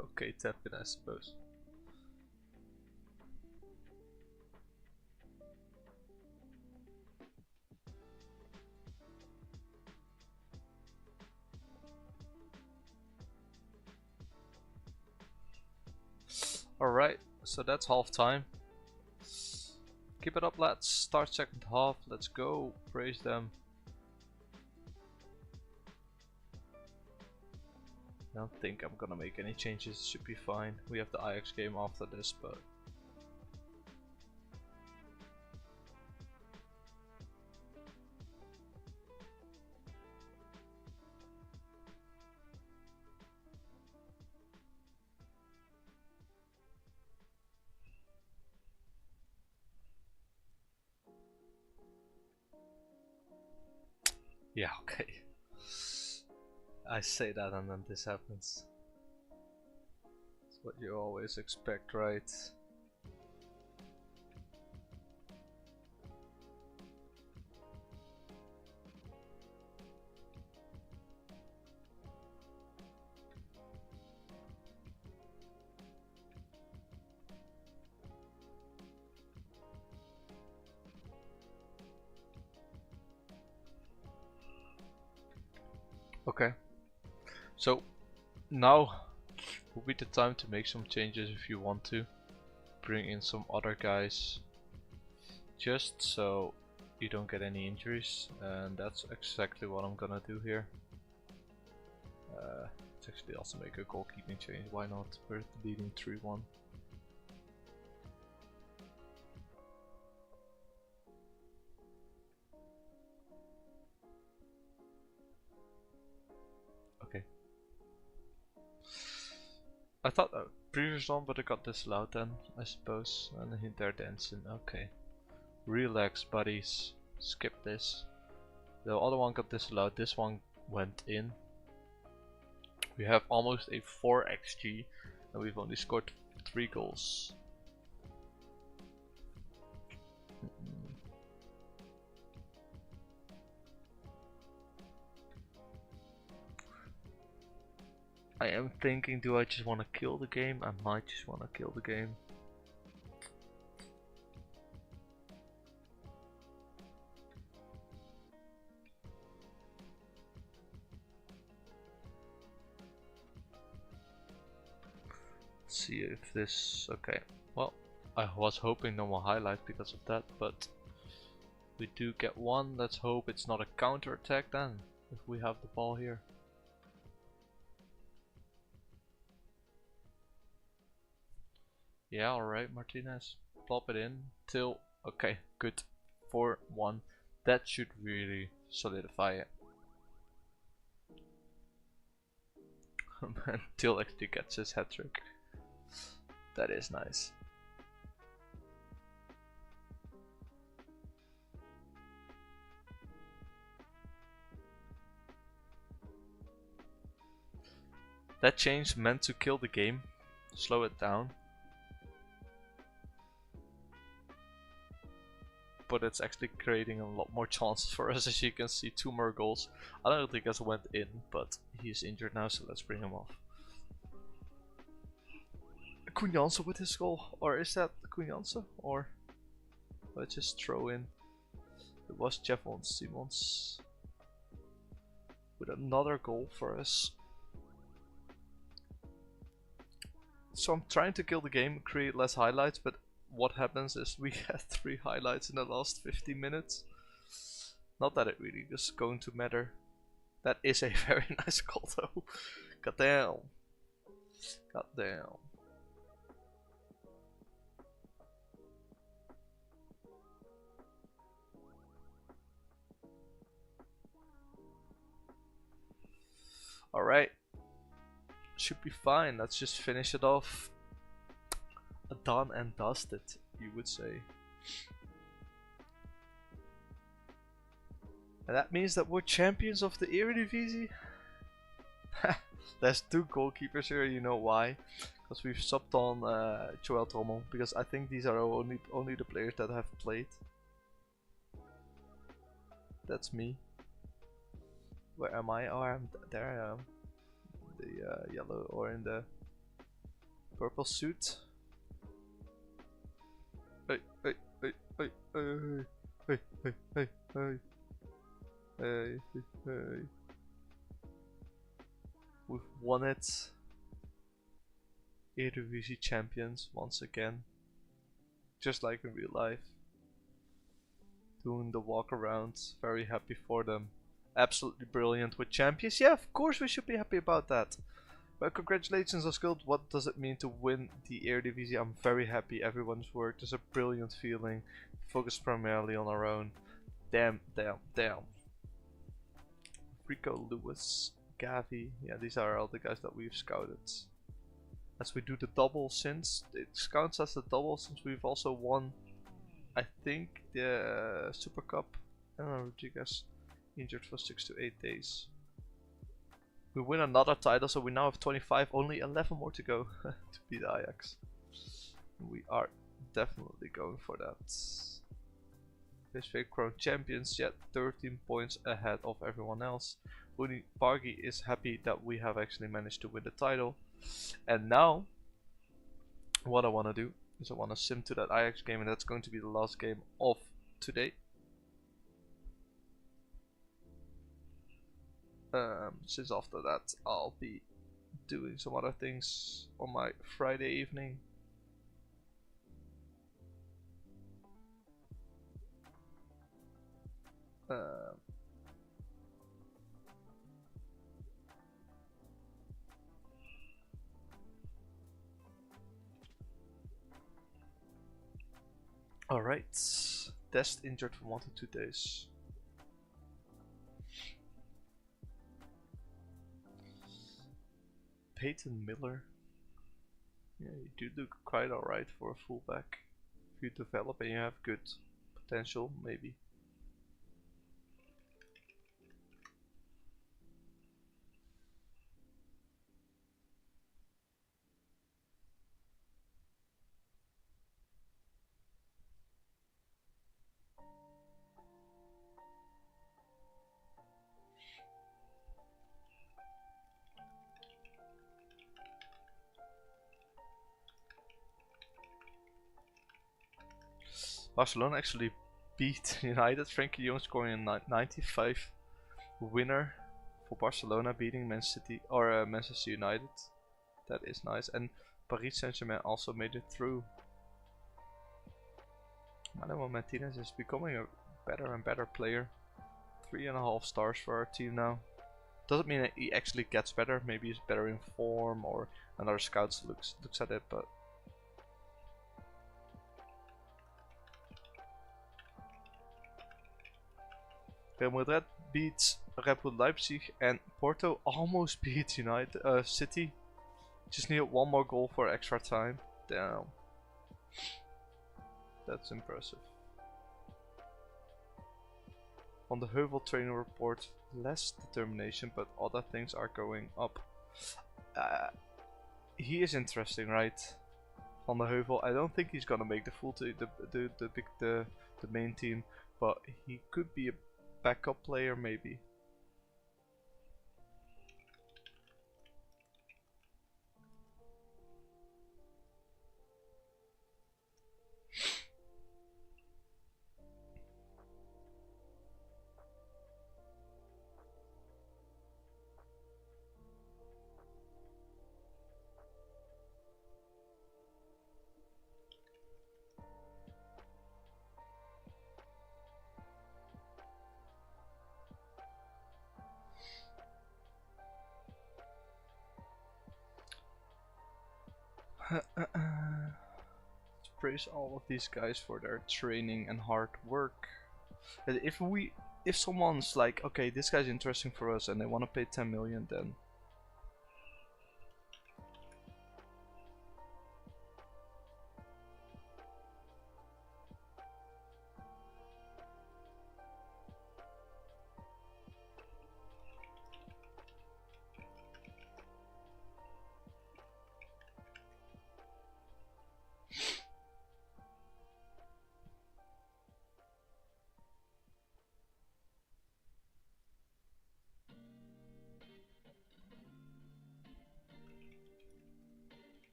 okay tap it, I suppose. Alright, so that's half time. Keep it up, lads. Start second half. Let's go. Praise them. I don't think I'm gonna make any changes. It should be fine. We have the Ajax game after this, but yeah, okay. I say that and then this happens. It's what you always expect, right? Okay. So now will be the time to make some changes if you want to. Bring in some other guys just so you don't get any injuries, and that's exactly what I'm gonna do here. Let's actually also make a goalkeeping change, why not? We're leading 3-1. Okay. I thought previous one, but I got disallowed then, I suppose. And they're dancing. Okay. Relax, buddies. Skip this. The other one got disallowed. This one went in. We have almost a 4 XG, and we've only scored 3 goals. I am thinking, do I just want to kill the game? I might just want to kill the game. Let's see if this... okay, well, I was hoping no more highlight because of that, but we do get one. Let's hope it's not a counter attack then, if we have the ball here. Yeah, alright, Martinez. Plop it in till... okay, good. 4-1. That should really solidify it. Man, Till actually gets his hat-trick. That is nice. That change meant to kill the game, slow it down. But it's actually creating a lot more chances for us, as you can see, 2 more goals. I don't think us went in, but he's injured now, so let's bring him off. Koen Jansen with his goal, or is that Koen Jansen? Or let's just throw in. It was Jeffon Simons with another goal for us. So I'm trying to kill the game, create less highlights, but what happens is we get 3 highlights in the last 15 minutes. Not that it really is going to matter. That is a very nice goal though. God damn. God damn. Alright. Should be fine. Let's just finish it off. Done and dusted, you would say. And that means that we're champions of the Eredivisie. There's 2 goalkeepers here, you know why? Because we've subbed on Joel Trommel, because I think these are only the players that have played. That's me. Where am I? Oh, there I am. The yellow or in the purple suit. Hey, hey, hey, hey, hey, hey, hey, hey, hey, hey, hey. We've won it. Eredivisie champions once again. Just like in real life. Doing the walk around. Very happy for them. Absolutely brilliant with champions. Yeah, of course we should be happy about that. Well, congratulations Unskill. What does it mean to win the Eredivisie? I'm very happy. Everyone's worked. It's a brilliant feeling. Focus primarily on our own. Damn, damn, damn. Rico, Lewis, Gavi. Yeah, these are all the guys that we've scouted. As we do the double, since it counts as the double, since we've also won, I think, the Super Cup. And Rodriguez injured for 6 to 8 days. We win another title, so we now have 25, only 11 more to go to beat Ajax. We are definitely going for that. PSV crowned champions, yet 13 points ahead of everyone else. Uni Pargi is happy that we have actually managed to win the title. And now, what I want to do is I want to sim to that Ajax game, and that's going to be the last game of today. Since after that I'll be doing some other things on my Friday evening. Alright, Dest injured for 1 to 2 days. Peyton Miller. Yeah, you do look quite alright for a fullback. If you develop and you have good potential, maybe. Barcelona actually beat United. Frankie de Jong scoring a 95 winner for Barcelona, beating Manchester United. That is nice. And Paris Saint-Germain also made it through. Manuel Martinez is becoming a better and better player. 3.5 stars for our team now. Doesn't mean that he actually gets better. Maybe he's better in form, or another scout looks at it, but. Real Madrid beats Red Bull Leipzig, and Porto almost beat City. Just needed 1 more goal for extra time. Damn. That's impressive. On the Heuvel training report, less determination, but other things are going up. he is interesting, right? Van der Heuvel. I don't think he's gonna make the full the main team, but he could be a backup player maybe. Let's praise all of these guys for their training and hard work. And if someone's like, okay, this guy's interesting for us and they want to pay 10 million, then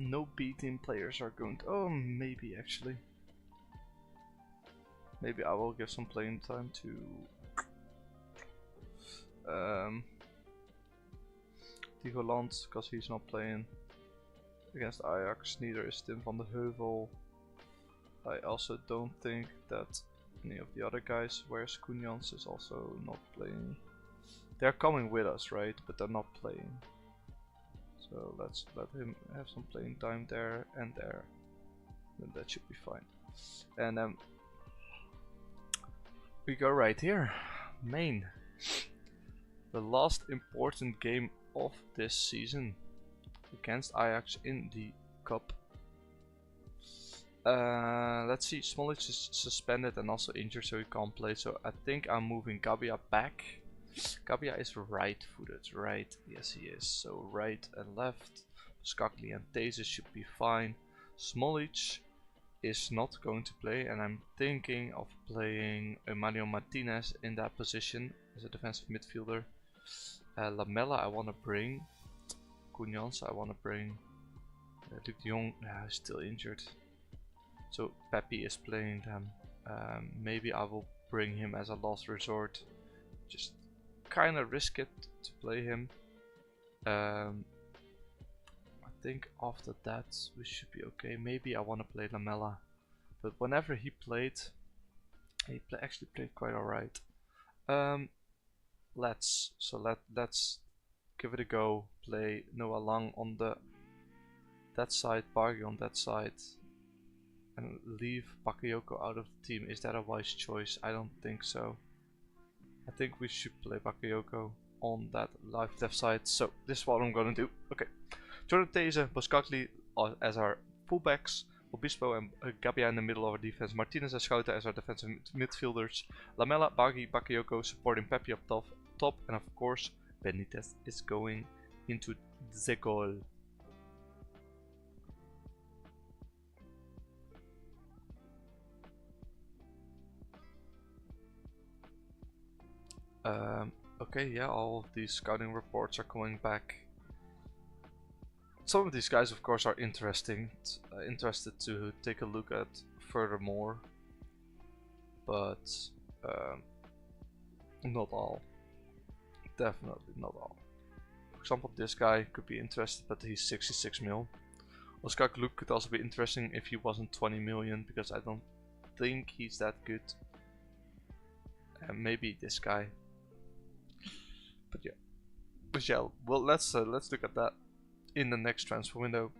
no B team players are going to. Oh, maybe actually. Maybe I will give some playing time to Die Holland, because he's not playing against Ajax. Neither is Tim van der Heuvel. I also don't think that any of the other guys, whereas Koenjans is also not playing. They're coming with us, right? But they're not playing. So let's let him have some playing time there and there. Then that should be fine. And then we go right here. Main. The last important game of this season against Ajax in the cup. Let's see, Smolich is suspended and also injured, so he can't play. So I think I'm moving Gabia back. Gabia is right-footed, right? Yes, he is. So right and left. Skakli and These should be fine. Smolich is not going to play, and I'm thinking of playing Emmanuel Martinez in that position as a defensive midfielder. Lamella I want to bring. Koenjans I want to bring. Luc de Jong is still injured. So Pepe is playing them. Maybe I will bring him as a last resort. Just kind of risk it to play him. I think after that we should be okay. Maybe I want to play Lamella, but whenever he played, he actually played quite alright. Let's give it a go. Play Noah Lang on that side, Bargy on that side, and leave Bakayoko out of the team. Is that a wise choice? I don't think so. I think we should play Bakayoko on that left side. So this is what I'm gonna do. Okay, Jordan These, Boskakli as our fullbacks, Obispo and Gabia in the middle of our defense, Martinez and Schouten as our defensive midfielders, Lamella, Bagi, Bakayoko supporting Pepe up top, and of course Benitez is going into the goal. Okay, yeah, all of these scouting reports are coming back. Some of these guys, of course, are interested to take a look at furthermore, but not all. Definitely not all. For example, this guy could be interested, but he's 66 mil. Oscar Gluk could also be interesting if he wasn't 20 million, because I don't think he's that good. And maybe this guy. But yeah, well, let's look at that in the next transfer window.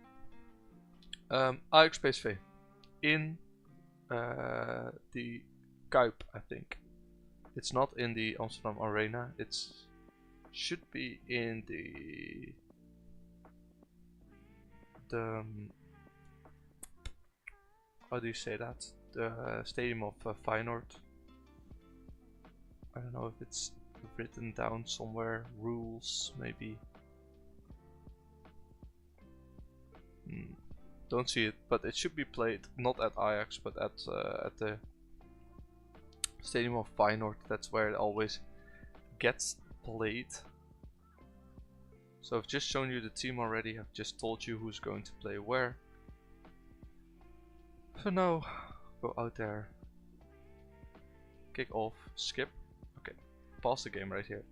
Ajax PSV in the Kuip, I think. It's not in the Amsterdam Arena. It's should be in the how do you say that? The stadium of Feyenoord. I don't know if it's written down somewhere. Rules, maybe. Don't see it, but it should be played not at Ajax, but at the stadium of Feyenoord. That's where it always gets played. So I've just shown you the team already. I've just told you who's going to play where. So now, go out there. Kick off, skip. Okay, pause the game right here.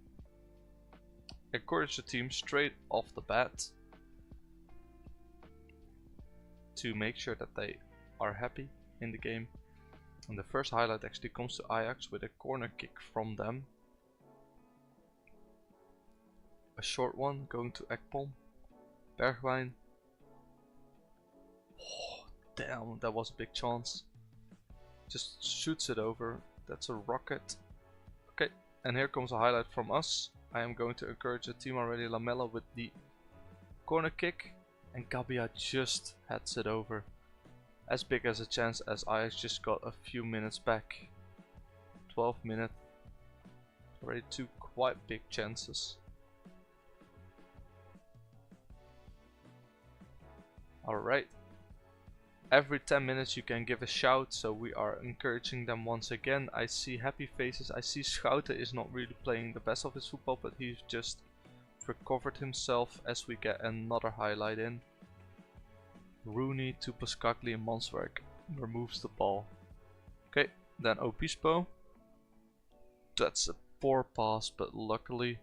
Encourage the team straight off the bat to make sure that they are happy in the game. And the first highlight actually comes to Ajax with a corner kick from them. A short one going to Ekpom. Bergwijn. Oh, damn, that was a big chance. Just shoots it over. That's a rocket. Okay, and here comes a highlight from us. I am going to encourage the team already. Lamela with the corner kick. And Gabia just heads it over. As big as a chance as Ajax just got a few minutes back. 12 minutes. Already two quite big chances. Alright. Every 10 minutes you can give a shout, so we are encouraging them once again. I see happy faces. I see Schouten is not really playing the best of his football, but he's just recovered himself as we get another highlight in. Rooney to Pascagli and Manswerk removes the ball. Okay, then Obispo. That's a poor pass, but luckily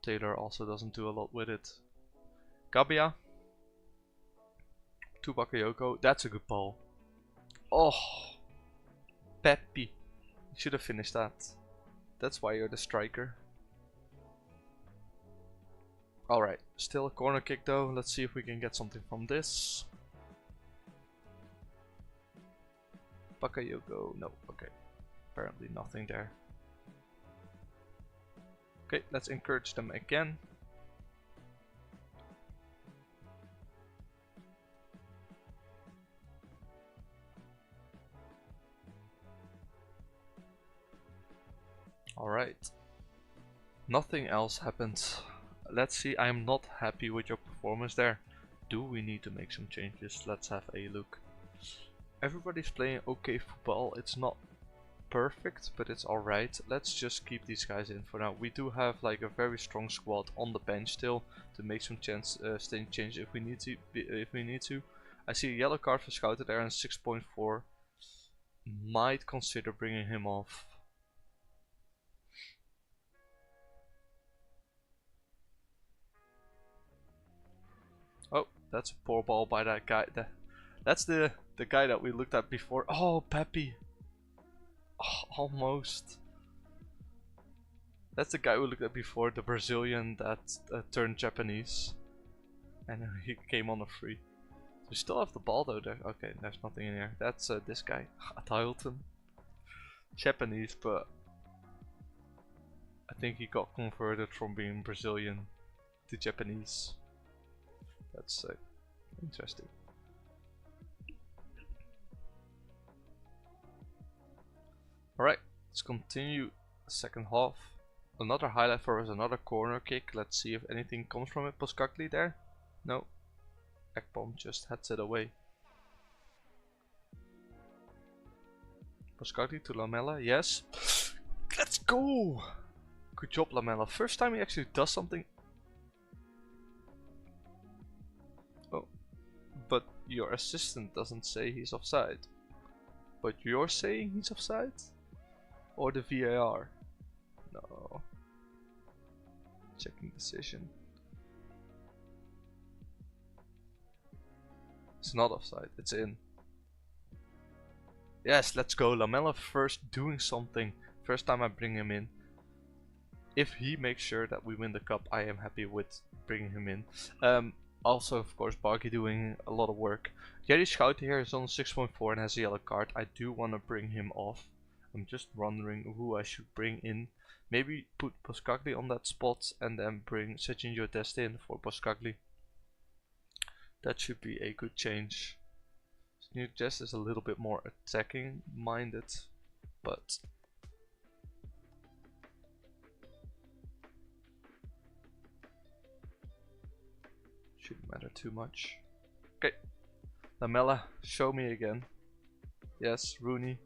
Taylor also doesn't do a lot with it. Gabia to Bakayoko. That's a good ball. Oh, Pepe. You should have finished that. That's why you're the striker. Alright, still a corner kick though. Let's see if we can get something from this. Bakayoko. No, okay. Apparently nothing there. Okay, let's encourage them again. Alright. Nothing else happened. Let's see, I am not happy with your performance there. Do we need to make some changes? Let's have a look. Everybody's playing okay football. It's not perfect, but it's alright. Let's just keep these guys in for now. We do have like a very strong squad on the bench still to make some changes if we need to. I see a yellow card for Schouten there and 6.4. Might consider bringing him off. Oh, that's a poor ball by that guy. That's the guy that we looked at before. Oh, Pepe. Oh, almost. That's the guy we looked at before, the Brazilian that turned Japanese. And he came on a free. We still have the ball though. Okay, there's nothing in here. That's this guy, Tilton. Japanese, but I think he got converted from being Brazilian to Japanese. That's interesting. Alright, let's continue the second half. Another highlight for us, another corner kick. Let's see if anything comes from it. Pascagli there? No. Ekpom just heads it away. Pascagli to Lamela, yes. Let's go! Good job, Lamela. First time he actually does something. Oh, but your assistant doesn't say he's offside. But you're saying he's offside? Or the VAR? No. Checking decision. It's not offside, it's in. Yes, let's go. Lamela first doing something. First time I bring him in. If he makes sure that we win the cup, I am happy with bringing him in. Also, of course, Bargy doing a lot of work. Jerry Schouten here is on 6.4 and has a yellow card. I do want to bring him off. I'm just wondering who I should bring in. Maybe put Pascagli on that spot and then bring Serginho Dest in for Pascagli. That should be a good change. New Jest is a little bit more attacking minded, but shouldn't matter too much. Okay, Lamella, show me again. Yes, Rooney.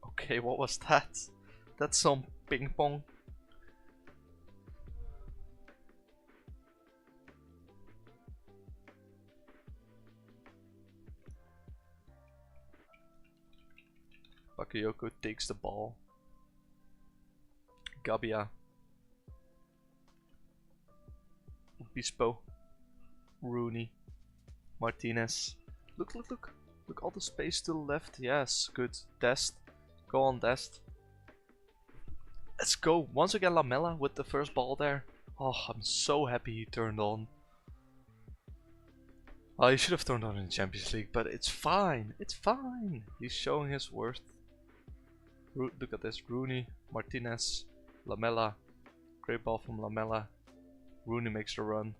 Okay, what was that? That's some ping pong. Bakayoko takes the ball. Gabia. Bispo. Rooney. Martinez. Look, look, look. Look, all the space to the left. Yes, good. Dest. Go on, Dest. Let's go. Once again, Lamella with the first ball there. Oh, I'm so happy he turned on. Oh, he should have turned on in the Champions League, but it's fine. It's fine. He's showing his worth. Look at this. Rooney, Martinez, Lamella. Great ball from Lamella. Rooney makes the run.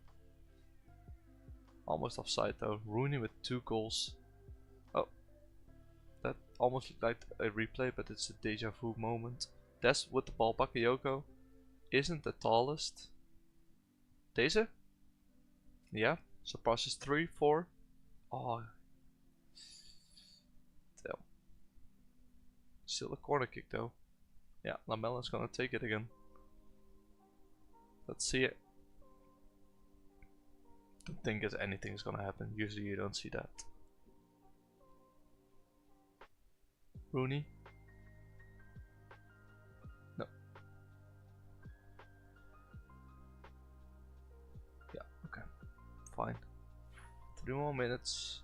Almost offside though. Rooney with 2 goals. Oh, that almost looked like a replay, but it's a deja vu moment. Des with the ball. Bakayoko isn't the tallest. Deze? Yeah. Surpasses 3, 4. Oh. Damn. Still a corner kick though. Yeah, Lamella's gonna take it again. Let's see it. Don't think anything's gonna happen. Usually you don't see that. Rooney. No. Yeah, okay. Fine. 3 more minutes.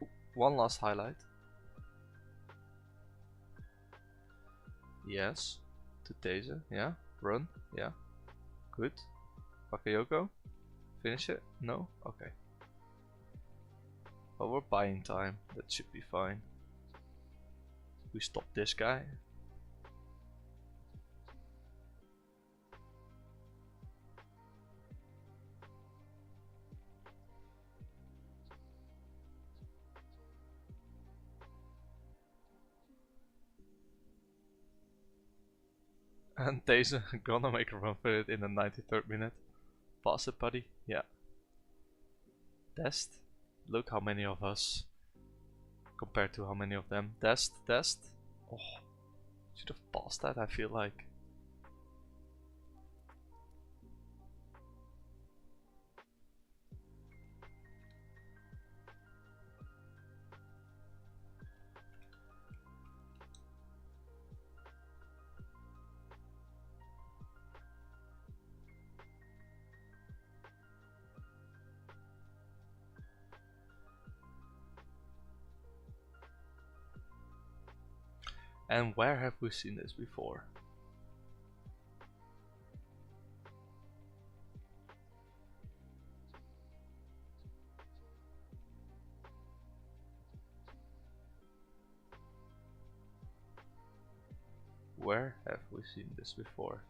Ooh, one last highlight. Yes. To Deze. Yeah. Run. Yeah. Good. Bakayoko. Finish it? No? Okay. But we're buying time. That should be fine. We stop this guy. And deze gonna make a run for it in the 93rd minute. Pass it, buddy. Yeah. Dest. Look how many of us compared to how many of them. Dest. Oh, should have passed that, I feel like. And where have we seen this before? Where have we seen this before?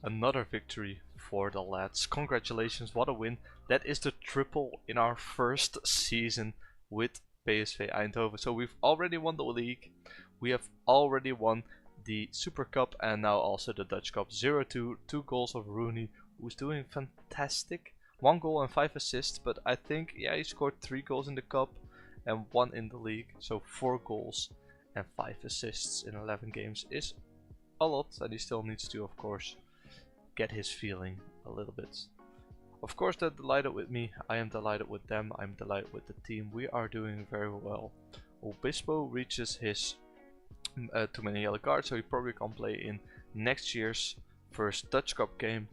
Another victory for the lads. Congratulations, what a win. That is the triple in our first season with PSV Eindhoven. So we've already won the league. We have already won the Super Cup and now also the Dutch Cup. 0-2, 2 goals of Rooney, who's doing fantastic. 1 goal and 5 assists, but I think, yeah, he scored 3 goals in the Cup and 1 in the league. So 4 goals and 5 assists in 11 games is a lot, and he still needs to, of course, get his feeling a little bit. Of course, they're delighted with me. I am delighted with them. I'm delighted with the team. We are doing very well. Obispo reaches his too many yellow cards, so he probably can't play in next year's first Dutch Cup game,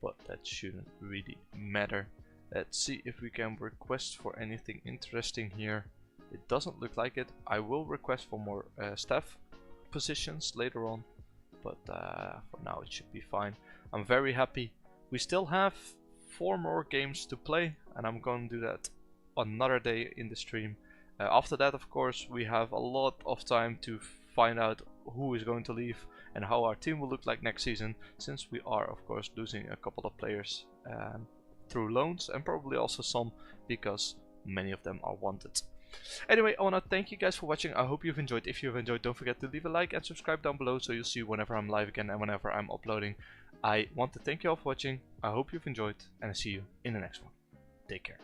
but that shouldn't really matter. Let's see if we can request for anything interesting here. It doesn't look like it. I will request for more staff positions later on, but for now it should be fine. I'm very happy. We still have 4 more games to play, and I'm going to do that another day in the stream. After that, of course, we have a lot of time to find out who is going to leave and how our team will look like next season, since we are, of course, losing a couple of players through loans, and probably also some because many of them are wanted. Anyway, I want to thank you guys for watching. I hope you've enjoyed. If you've enjoyed, don't forget to leave a like and subscribe down below so you'll see whenever I'm live again and whenever I'm uploading. I want to thank you all for watching. I hope you've enjoyed, and I see you in the next one. Take care.